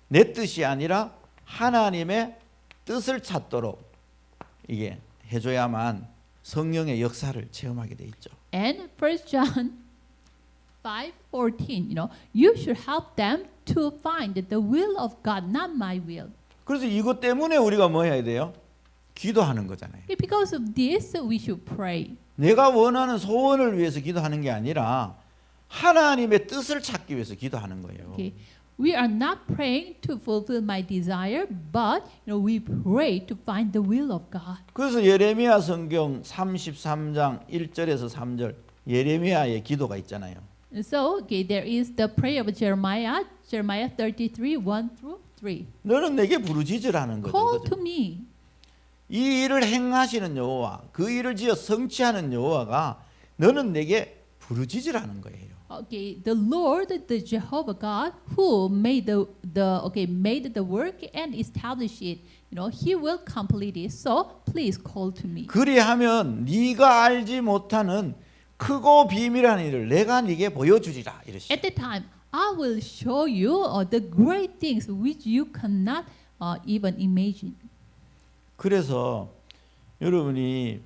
내 뜻이 아니라 하나님의 뜻을 찾도록 이게 해줘야만 성령의 역사를 체험하게 돼 있죠.
And 1 John 5:14, you should help them to find the will of God, not my will.
그래서 이것 때문에 우리가 뭐 해야 돼요? 기도하는 거잖아요.
Because of this, we should pray.
내가 원하는 소원을 위해서 기도하는 게 아니라 하나님의 뜻을 찾기 위해서 기도하는 거예요.
Okay. We are not praying to fulfill my desire, but we pray to find the will of God.
그래서 예레미야 성경 33장 1절에서 3절 예레미야의 기도가 있잖아요.
So, there is the prayer of Jeremiah 33:1 through 3.
너는 내게 부르짖으라는 거죠.
Call
그죠?
to me.
이 일을 행하시는 여호와, 그 일을 지어 성취하는 여호와가 너는 내게 부르짖으라는 거예요.
Okay, the Lord, the Jehovah God, who made made the work and established it, He will complete it. So please call to me.
그리하면 네가 알지 못하는 크고 비밀한 일을 내가 네게 보여주리라 이러시.
At the time, I will show you the great things which you cannot even imagine.
그래서 여러분이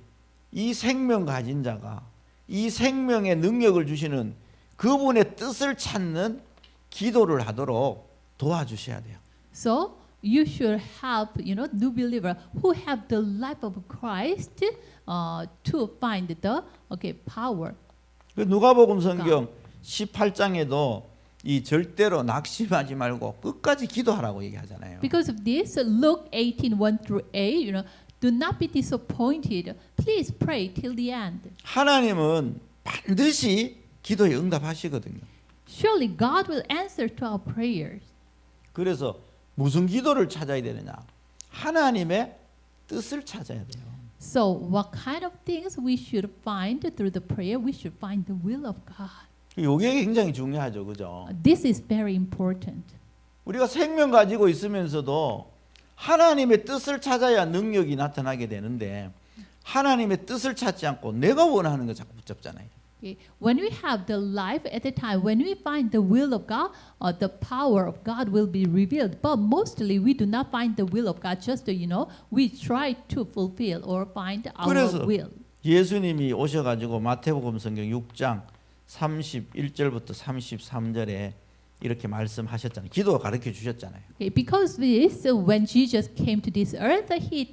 이 생명 가진 자가 이 생명의 능력을 주시는 그분의 뜻을 찾는 기도를 하도록 도와주셔야 돼요.
So you should help, new believer who have the life of Christ to find the power.
그 누가복음 성경 18장에도 이 절대로 낙심하지 말고 끝까지 기도하라고 얘기하잖아요.
Because of this, Luke 18:1 through 8, do not be disappointed. Please pray till the end.
하나님은 반드시 기도에 응답하시거든요.
Surely God will answer to our prayers.
그래서 무슨 기도를 찾아야 되느냐? 하나님의 뜻을 찾아야 돼요.
So what kind of things we should find through the prayer? We should find the will of God.
이게 굉장히 중요하죠, 그죠?
This is very important.
우리가 생명 가지고 있으면서도 하나님의 뜻을 찾아야 능력이 나타나게 되는데 하나님의 뜻을 찾지 않고 내가 원하는 거 자꾸 붙잡잖아요.
Okay. When we have the life at the time, when we find the will of God, the power of God will be revealed. But mostly we do not find the will of God. Just we try to fulfill or find our
그래서
will.
예수님이 오셔가지고 마태복음 성경 6장 31절부터 33절에 이렇게 말씀하셨잖아요. 기도 가르쳐 주셨잖아요.
Okay, because this, when Jesus came to this earth, He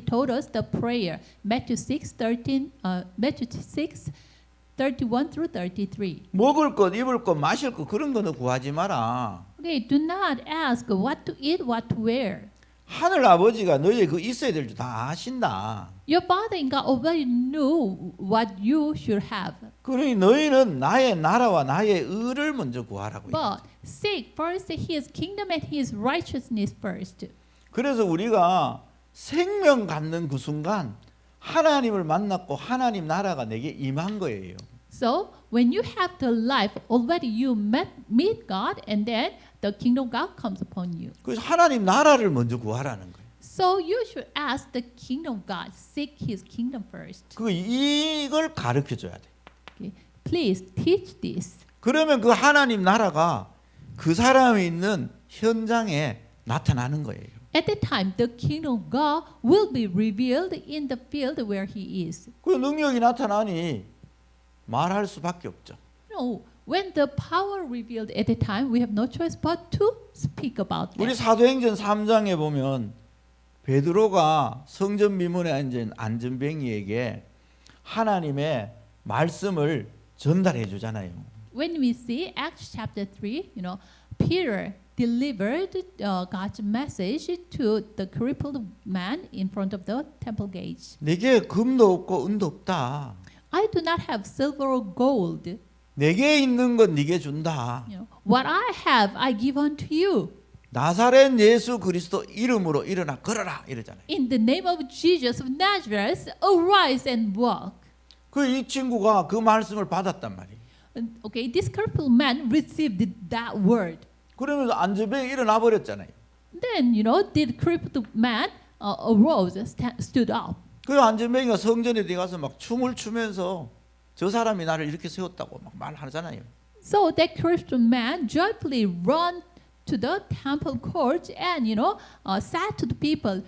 told us the prayer. Matthew 6:31 through 33.
먹을 것, 입을 것, 마실 것 그런 거는 구하지 마라.
Okay, do not ask what to eat, what to wear.
하늘 아버지가 너희 그 있어야 될 줄 다 아신다.
Your Father in God already knew what you should have.
그러니 너희는 나의 나라와 나의 의를 먼저 구하라고.
But seek first His kingdom and His righteousness first.
그래서 우리가 생명 갖는 그 순간 하나님을 만났고 하나님 나라가 내게 임한 거예요.
So when you have the life, already you meet God, and then the kingdom of God comes upon you.
그래서 하나님 나라를 먼저 구하라는 거예요.
So you should ask the kingdom of God, seek His kingdom first.
이걸 가르쳐 줘야 돼.
Okay. Please teach this.
그러면 그 하나님 나라가 그 사람이 있는 현장에 나타나는 거예요.
At the time, the kingdom of God will be revealed in the field where He is.
그 능력이 나타나니 말할 수밖에 없죠.
when the power revealed at the time, we have no choice but to speak about
우리
that.
사도행전 3장에 보면 베드로가 성전 미문에 앉은 안전뱅이에게 하나님의 말씀을 전달해 주잖아요.
When we see Acts chapter 3, Peter delivered God's message to the crippled man in front of the temple gates.
내게 금도 없고 은도 없다.
I do not have silver or gold.
내게 있는 건 네게 준다.
What I have, I give unto you.
나사렛 예수 그리스도 이름으로 일어나 걸어라 이러잖아요.
In the name of Jesus of Nazareth, arise and walk.
그 이 친구가 그 말씀을 받았단 말이에요.
Okay, this crippled man received that word.
그러면서 안전뱅이 일어나 버렸잖아요.
Then, the crippled man arose, stood up.
그 안전뱅이가 성전에 들어가서 막 춤을 추면서 저 사람이 나를 이렇게 세웠다고 막 말하잖아요.
So that crippled man joyfully run to the temple court and, said to the people,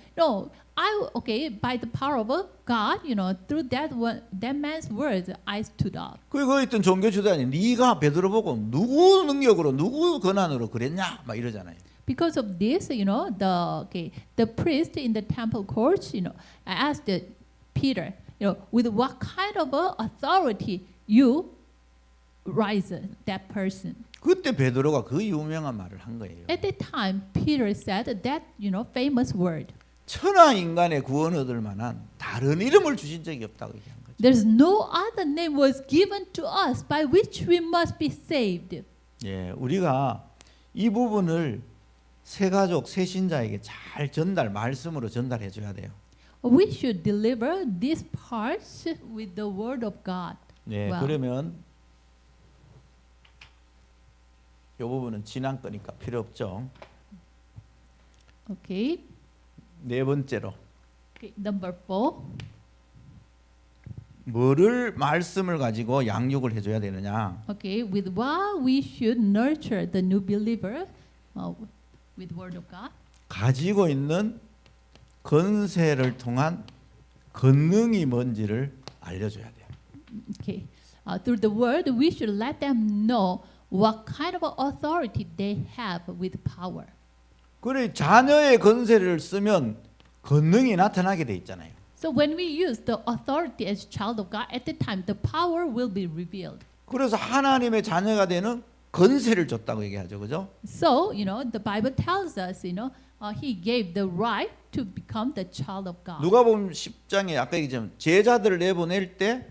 by the power of God, through that man's words, I stood up.
거기 있던 종교 지도자님, 네가 베드로 보고 누구 능력으로 누구 권한으로 그랬냐, 막 이러잖아요.
Because of this, the priest in the temple court, asked Peter, with what kind of authority you rise that person.
그때 베드로가 그 유명한 말을 한 거예요.
At that time, Peter said that, famous word.
천하 인간의 구원 얻을 만한 다른 이름을 주신 적이 없다고 얘기한 거죠.
There's no other name was given to us by which we must be saved.
예, 우리가 이 부분을 새 가족, 새 신자에게 잘 말씀으로 전달해 줘야 돼요.
We should deliver these parts with the word of God.
예,
Wow.
그러면 이 부분은 지난 거니까 필요 없죠.
Okay.
네 번째로
Number 4.
뭐를 말씀을 가지고 양육을 해줘야 되느냐?
Okay, with what we should nurture the new believer with word of God.
가지고 있는 권세를 통한 권능이 뭔지를 알려줘야 돼요.
Okay, through the word, we should let them know what kind of authority they have with power.
그래 자녀의 권세를 쓰면 권능이 나타나게 돼 있잖아요.
So when we use the authority as child of God, at the time the power will be revealed.
그래서 하나님의 자녀가 되는 권세를 줬다고 얘기하죠, 그죠?
So the Bible tells us, He gave the right to become the child of God.
누가복음 10장에 아까 얘기했지만 제자들을 내보낼 때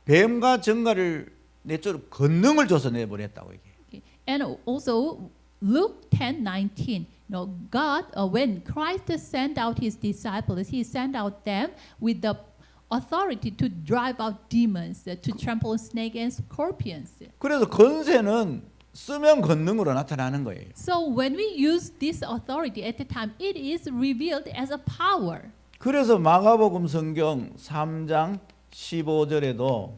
뱀과 정갈을 내쫓을 권능을 줘서 내보냈다고 얘기해요.
Okay. And also Luke 10:19. God, when Christ sent out His disciples, He sent out them with the authority to drive out demons, to trample snakes and scorpions.
그래서 권세는 쓰면 권능으로 나타나는 거예요.
So when we use this authority at the time, it is revealed as a power.
그래서 마가복음 성경 3장 15절에도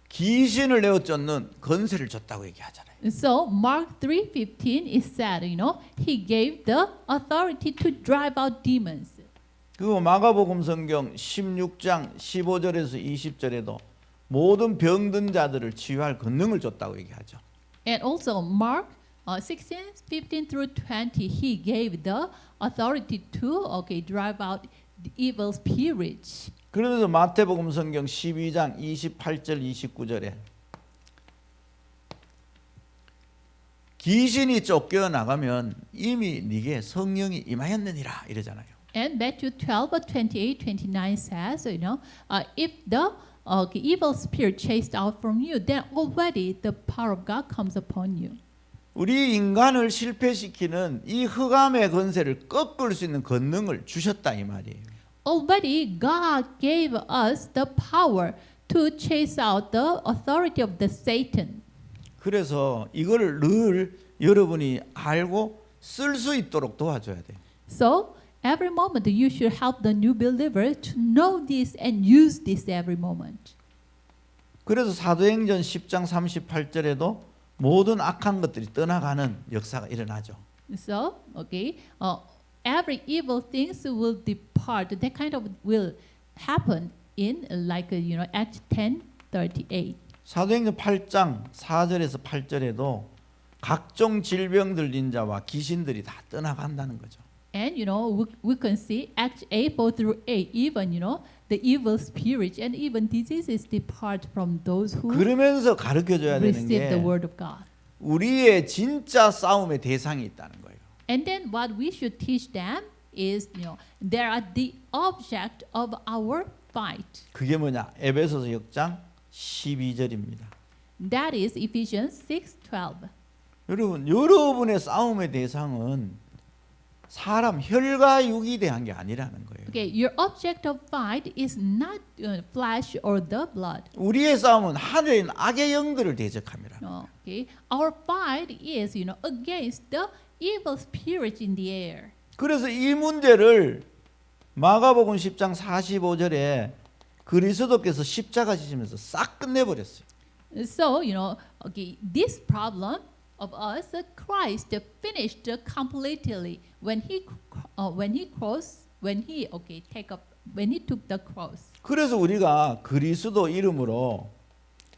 귀신을 내어 쫓는 권세를 줬다고 얘기하잖아요.
So Mark 3:15 is said, He gave the authority to drive out demons.
그리고 마가복음 성경 16장 15절에서 20절에도 모든 병든 자들을 치유할 권능을 줬다고 얘기하죠.
And also Mark 16:15 through 20, He gave the authority to drive out the evil spirits.
그러면서 마태복음 성경 12장 28절 29절에 귀신이 쫓겨 나가면 이미 네게 성령이 임하였느니라 이러잖아요.
And Matthew 12:28-29 says, if the evil spirit chased out from you, then already the power of God comes upon you.
우리 인간을 실패시키는 이 흑암의 권세를 꺾을 수 있는 권능을 주셨다 이 말이에요.
Already God gave us the power to chase out the authority of the Satan.
그래서 이걸 늘 여러분이 알고 쓸 수 있도록 도와줘야 돼요.
So every moment you should help the new believer to know this and use this every moment.
그래서 사도행전 10장 38절에도 모든 악한 것들이 떠나가는 역사가 일어나죠.
So every evil things will depart. That kind of will happen in Acts 10:38.
사도행전 8장 4절에서 8절에도 각종 질병 들린 자와 귀신들이 다 떠나간다는 거죠.
And we can see Acts 8 4 through 8, even the evil spirits and even diseases depart from those who
그러면서 가르쳐 줘야 되는
receive the
게
word of God.
우리의 진짜 싸움의 대상이 있다는 거예요.
And then what we should teach them is, they are the object of our fight.
그게 뭐냐? 에베소서 6장 12절입니다.
That is Ephesians 6:12.
여러분, 여러분의 싸움의 대상은 사람 혈과 육이 대한 게 아니라는 거예요.
Okay, your object of fight is not flesh or the blood.
우리의 싸움은 하늘에 있는 악의 영들을 대적함이라.
Okay, our fight is, against the evil spirits in the air.
그래서 이 문제를 마가복음 10장 45절에 그리스도께서 십자가 지시면서 싹 끝내버렸어요.
So, okay, this problem of us, Christ finished completely when he took the cross.
그래서 우리가 그리스도 이름으로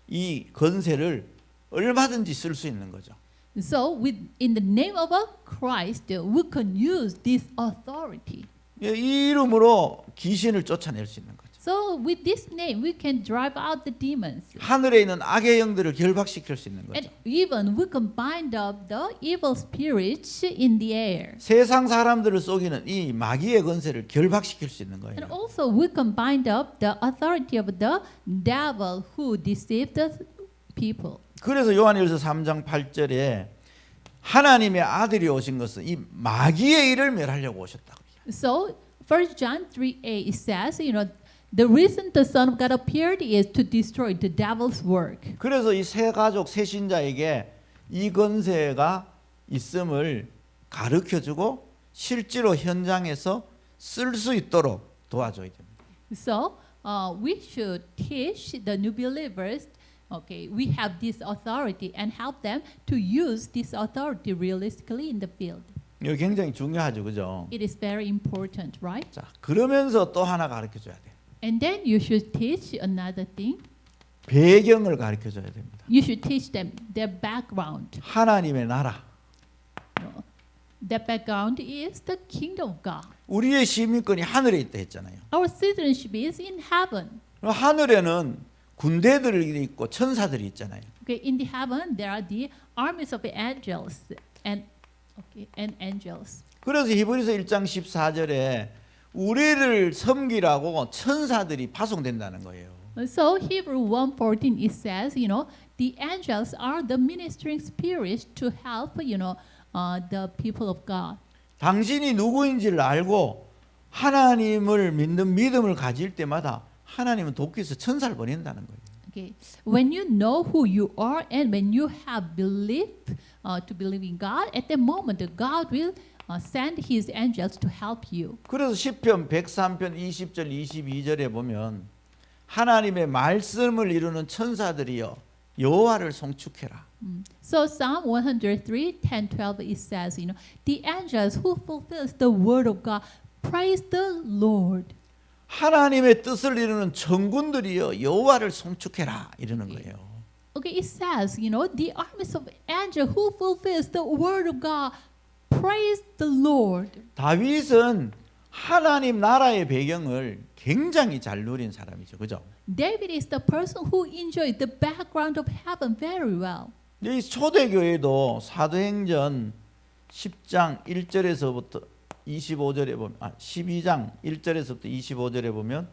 이 권세를 얼마든지 쓸 수 있는 거죠.
So, in the name of Christ, we can use this authority.
이 이름으로 귀신을 쫓아낼 수 있는 거죠.
So, with this name, we can drive out the demons.
하늘에 있는 악의 영들을 결박시킬 수 있는
And
거죠.
even we can bind up the evil spirits in the air.
세상 사람들을 속이는 이 마귀의 권세를 결박시킬 수 있는
And
거예요.
also we can bind up the authority of the devil who deceived the people.
그래서 요한일서 3장 8절에 하나님의 아들이 오신 것은 이 마귀의 일을 멸하려고 오셨다고.
So 1 John 3:8 it says, the reason the Son of God appeared is to destroy the devil's work.
그래서 이 세 가족 세 신자에게 이 권세가 있음을 가르쳐주고 실제로 현장에서 쓸 수 있도록 도와줘야 됩니다.
So we should teach the new believers. Okay, we have this authority and help them to use this authority realistically in the field.
이거 굉장히 중요하죠, 그죠?
It is very important, right?
자, 그러면서 또 하나 가르쳐줘야 돼.
And then you should teach another thing.
배경을 가르쳐줘야 됩니다.
You should teach them their background.
하나님의 나라.
Their background is the kingdom of God.
우리의 시민권이 하늘에 있다 했잖아요.
Our citizenship is in heaven.
하늘에는 군대들이 있고 천사들이 있잖아요.
Okay, in the heaven there are the armies of angels and angels.
그래서 히브리서 1장 14절에 우리를 섬기라고 천사들이 파송된다는 거예요.
So Hebrew 1:14 it says, the angels are the ministering spirits to help, the people of God.
당신이 누구인지를 알고 하나님을 믿는 믿음을 가질 때마다 하나님은 돕기위해서 천사를 보낸다는 거예요.
Okay, when you know who you are and when you have belief to believe in God, at that moment God will send His angels to help you.
그래서 시편 103편 20절 22절에 보면 하나님의 말씀을 이루는 천사들이여 여호와를 송축해라.
So Psalm 103, 10, 12 it says, the angels who fulfills the word of God praise the Lord.
하나님의 뜻을 이루는 천군들이여 여호와를 송축해라 이러는 거예요.
Okay, it says, the armies of angels who fulfills the word of God praise the Lord.
다윗은 하나님 나라의 배경을 굉장히 잘 누린 사람이죠. 그죠?
David is the person who enjoyed the background of heaven very well.
이 초대교회도 사도행전 10장 1절에서부터 25절에 보면 12장 1절에서부터 25절에 보면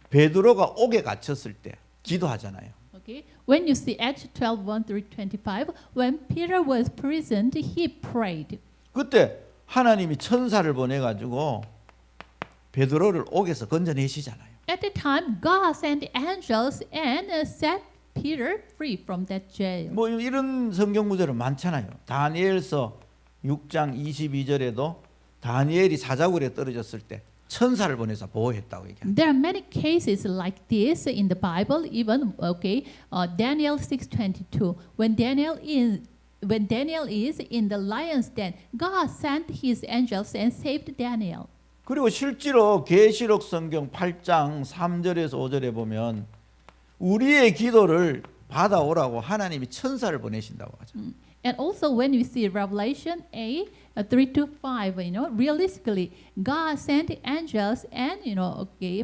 베드로가 옥에 갇혔을 때 기도하잖아요.
Okay, when you see Acts 12:1 through 25, when Peter was imprisoned, he prayed.
그때 하나님이 천사를 보내 가지고 베드로를 옥에서 건져내시잖아요.
At the time, God sent angels and set Peter free from that jail.
뭐 이런 성경 구절은 많잖아요. 다니엘서 6장 22절에도 다니엘이 사자굴에 떨어졌을 때 천사를 보내서 보호했다고 얘기합니다.
There are many cases like this in the Bible. Even Daniel 6:22, when Daniel is in the lion's den, God sent His angels and saved Daniel.
그리고 실제로 계시록 성경 8장 3절에서 5절에 보면 우리의 기도를 받아오라고 하나님이 천사를 보내신다고 하죠.
And also when we see Revelation 8, 3 to 5, realistically, God sent angels and,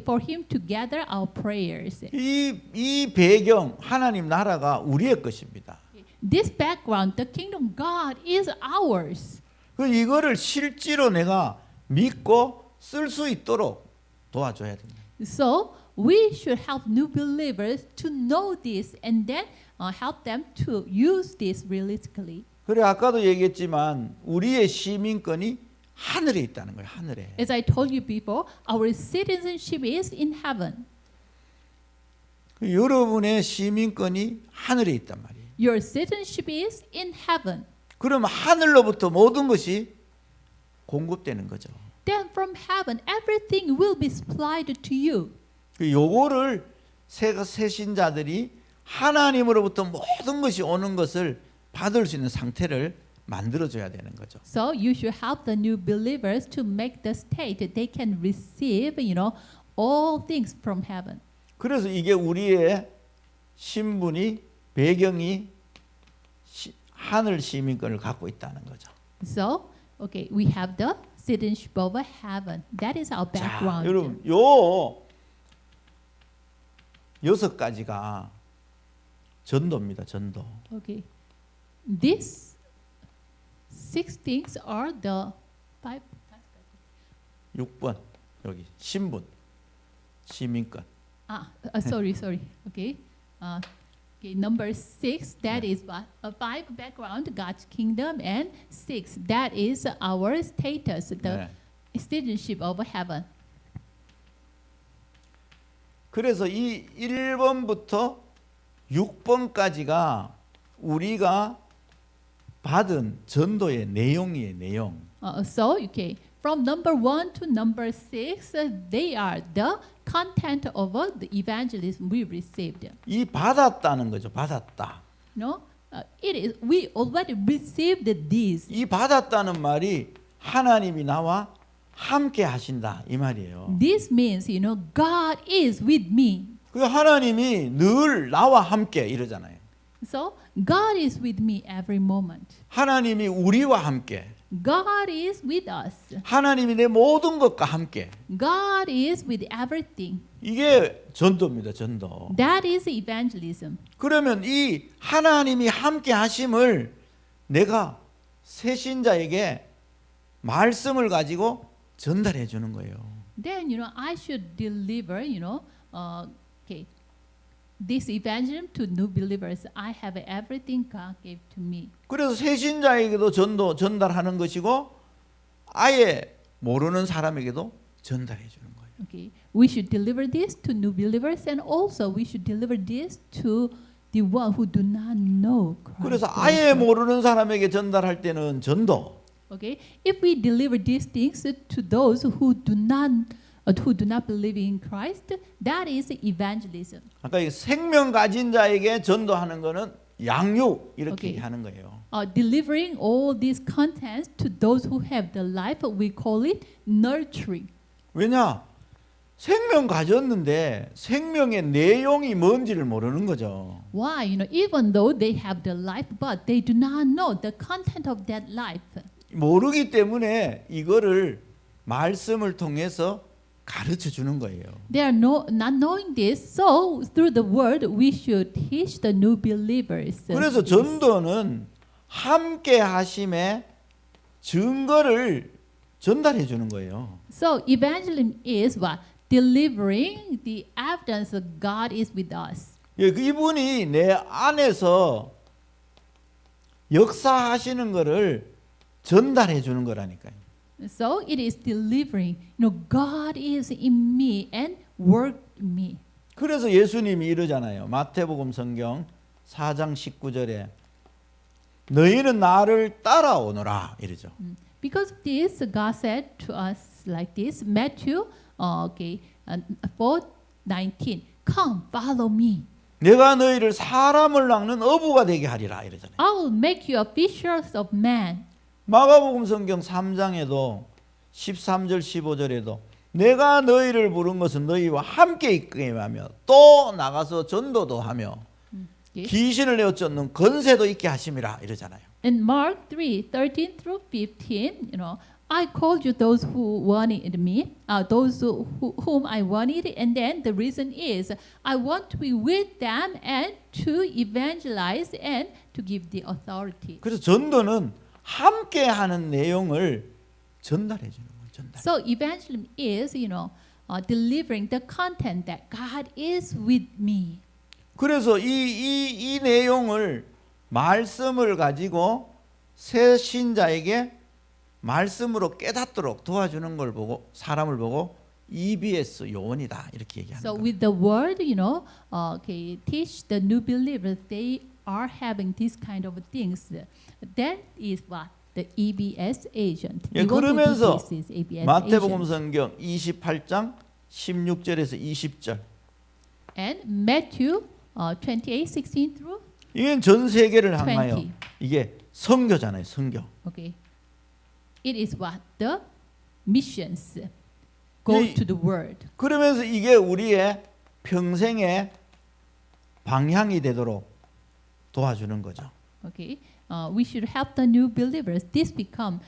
for him to gather our prayers.
이 배경 하나님 나라가 우리의 것입니다.
This background, the kingdom of God is ours.
그 이거를 실제로 내가 믿고 쓸 수 있도록 도와줘야 됩니다.
So we should help new believers to know this and then help them to use this realistically.
그래 아까도 얘기했지만 우리의 시민권이 하늘에 있다는 거예요. 하늘에.
As I told you before, our citizenship is in heaven.
여러분의 시민권이 하늘에 있단 말이에요.
Your citizenship is in heaven.
그럼 하늘로부터 모든 것이 공급되는 거죠.
Then from heaven, everything will be supplied to you.
요거를 새 신자들이 하나님으로부터 모든 것이 오는 것을 받을 수 있는 상태를 만들어줘야 되는 거죠.
So you should help the new believers to make the state that they can receive, all things from heaven.
그래서 이게 우리의 신분이 배경이 하늘 시민권을 갖고 있다는 거죠.
So, okay, we have the citizenship of heaven. That is our
자,
background.
여러분 요 6가지가 전도입니다. 전도.
Okay, these 6 things are the 5.
6번 여기 신분, 시민권.
Sorry. Okay, okay. Number 6. That is 5 background, God's kingdom, and 6. That is our status, the citizenship of heaven.
그래서 이 1번부터 6번까지가 우리가 받은 전도의 내용이에요. 내용.
So, okay, from number 1 to number 6, they are the content of the evangelism we received.
이 받았다는 거죠. 받았다.
It is we already received this.
이 받았다는 말이 하나님이 나와 함께 하신다 이 말이에요.
This means, God is with me.
그 하나님이 늘 나와 함께 이러잖아요.
So God is with me every moment.
하나님이 우리와 함께.
God is with us.
하나님이 내 모든 것과 함께.
God is with everything.
이게 전도입니다. 전도.
That is evangelism.
그러면 이 하나님이 함께 하심을 내가 새 신자에게 말씀을 가지고 전달해 주는 거예요.
Then I should deliver okay, this evangelism to new believers. I have everything God gave to me.
그래서 새 신자에게도 전달하는 것이고 아예 모르는 사람에게도 전달해 주는 거예요.
Okay, we should deliver this to new believers, and also we should deliver this to the one who do not know Christ.
그래서 아예 모르는 사람에게 전달할 때는 전도.
Okay, if we deliver these things to those who do not believe in Christ, that is evangelism.
아까 이 생명 가진 자에게 전도하는 거는 양육 이렇게
Okay.
하는 거예요.
Delivering all these contents to those who have the life, we call it nurturing.
왜냐? 생명 가졌는데 생명의 내용이 뭔지를 모르는 거죠.
Why? Even though they have the life, but they do not know the content of that life.
모르기 때문에 이거를 말씀을 통해서 가르쳐 주는 거예요.
They are not knowing this, so through the word we should teach the new believers.
그래서 전도는 함께 하심의 증거를 전달해 주는 거예요.
So evangelism is what? Delivering the evidence that God is with us.
예, 이분이 내 안에서 역사하시는 거를 전달해 주는 거라니까요.
So it is delivering. God is in me and work in me.
그래서 예수님이 이러잖아요. 마태복음 성경 4장 19절에 너희는 나를 따라오너라 이러죠.
Because of this, God said to us like this, Matthew 4:19, come, follow me.
내가 너희를 사람을 낚는 어부가 되게 하리라 이러잖아요.
I will make you fishers of men.
마가복음 성경 3장에도 13절 15절에도 내가 너희를 부른 것은 너희와 함께 있게 하며 또 나가서 전도도 하며
Okay.
귀신을 내어 쫓는 권세도 있게 하심이라 이러잖아요.
In Mark 3:13 through 15, I called you those who wanted me, those whom I wanted, and then the reason is I want to be with them and to evangelize and to give the authority.
그래서 전도는 함께 하는 내용을 전달해 주는 거예요. 전달.
So evangelism is, delivering the content that God is with me.
그래서 이 내용을 말씀을 가지고 새 신자에게 말씀으로 깨닫도록 도와주는 걸 보고 사람을 보고 EBS 요원이다 이렇게 얘기하는
So
거예요.
with the word, teach the new believers they are having this kind of things. That is what the EBS agent.
예,
The one who
그러면서
do this is ABS
마태복음
agent.
성경 28장 16절에서 20절
And Matthew 28:16 through
이게 전 세계를 향하여
20.
이게 선교잖아요. 선교.
Okay. It is what the missions go
이-
to the world.
그러면서 이게 우리의 평생의 방향이 되도록 도와주는 거죠.
Okay. We should help the new believers. This become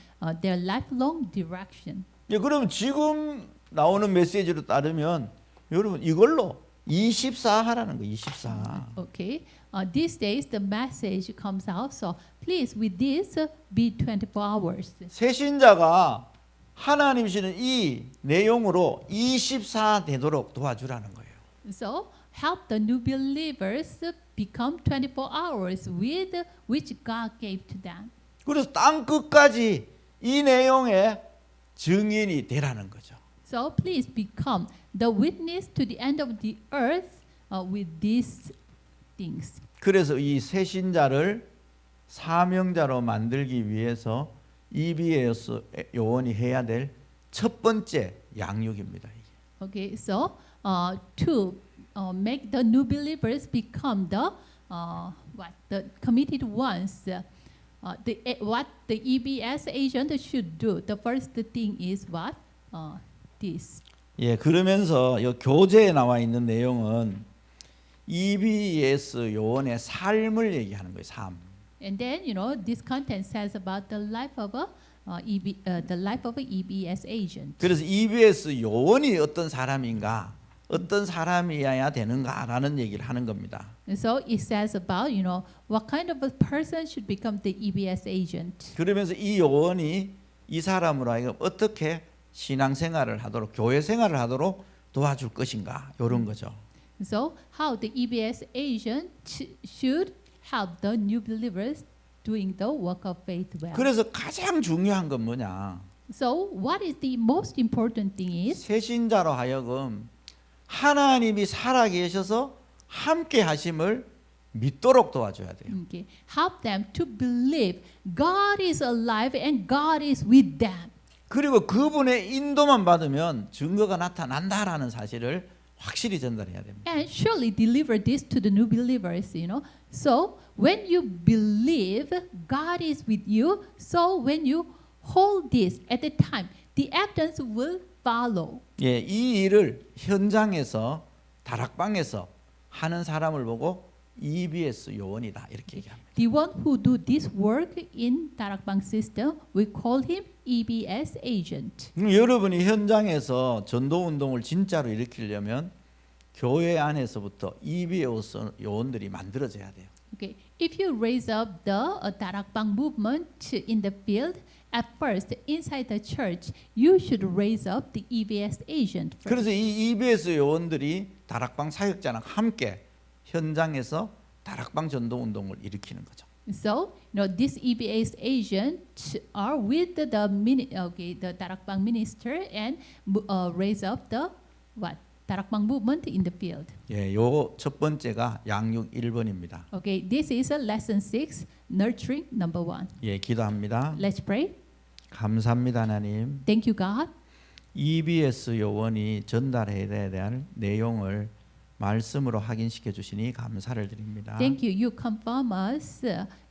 their lifelong direction.
예, 그러면 지금 나오는 메시지로 따르면 여러분 이걸로 24 하라는 거예요. 24.
Okay. These days the message comes out. So please, with this, be 24 hours.
새 신자가 하나님 주시는 이 내용으로 24 되도록 도와주라는 거예요.
So help the new believers become 24 hours with which God gave to them.
그래서 땅 끝까지 이 내용의 증인이 되라는 거죠.
So please become the witness to the end of the earth with these things.
그래서 이 새 신자를 사명자로 만들기 위해서 EBS 요원이 해야 될 첫 번째 양육입니다.
Okay, so to make the new believers become the committed ones, what the EBS agent should do. The first thing is what this.
예, 그러면서 이 교재에 나와 있는 내용은 EBS 요원의 삶을 얘기하는 거예요. 삶.
And then this content says about the life of a EBS agent.
그래서 EBS 요원이 어떤 사람인가, 어떤 사람이어야 되는가라는 얘기를 하는 겁니다.
And so it says about what kind of a person should become the EBS agent.
그러면서 이 요원이 이 사람으로 하여금 어떻게 신앙생활을 하도록 교회 생활을 하도록 도와줄 것인가 이런 거죠.
So how the EBS agent should help the new believers doing the work of faith well.
그래서 가장 중요한 건 뭐냐?
So what is the most important thing is
새 신자로 하여금 하나님이 살아 계셔서 함께 하심을 믿도록 도와줘야 돼요.
okay, help them to believe God is alive and God is with them.
그리고 그분의 인도만 받으면 증거가 나타난다라는 사실을 확실히 전달해야 됩니다.
And surely deliver this to the new believers, So when you believe God is with you, so when you hold this at the time, the evidence will follow.
예, 이 일을 현장에서 다락방에서 하는 사람을 보고 EBS 요원이다 이렇게 얘기합니다.
The one who do this work in Darakbang system, we call him EBS agent.
여러분이 현장에서 전도 운동을 진짜로 일으키려면 교회 안에서부터 EBS 요원들이 만들어져야 돼요.
Okay, if you raise up the Darakbang movement in the field, at first inside the church, you should raise up the EBS agent. First.
그래서 이 EBS 요원들이 다락방 사역자랑 함께 현장에서 다락방 전도 운동을 일으키는 거죠.
So, this EBS agent are with the Darakbang minister and raise up the Darakbang movement in the field.
예, 요 첫 번째가 양육 1번입니다.
Okay, this is a lesson 6, nurturing number 1.
예, 기도합니다.
Let's pray.
감사합니다, 하나님.
Thank you, God.
EBS 요원이 전달해야 될 내용을 말씀으로 확인시켜 주시니 감사를 드립니다.
Thank you. You confirm us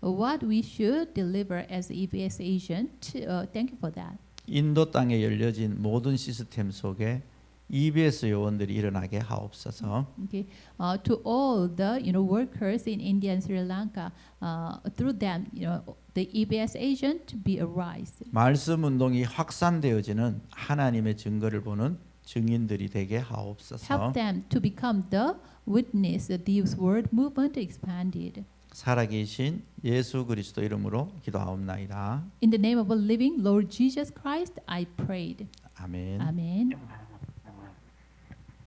what we should deliver as EBS agent. Thank you for that.
인도 땅에 열려진 모든 시스템 속에 EBS 요원들이 일어나게 하옵소서.
Okay, to all the workers in India and Sri Lanka, through them, the EBS agent to be arise.
말씀 운동이 확산되어지는 하나님의 증거를 보는 증인들이 되게 하옵소서.
Help them to become the witness that this word movement expanded.
살아계신 예수 그리스도 이름으로 기도하옵나이다.
In the name of a living Lord Jesus Christ, I prayed.
아멘.
Amen.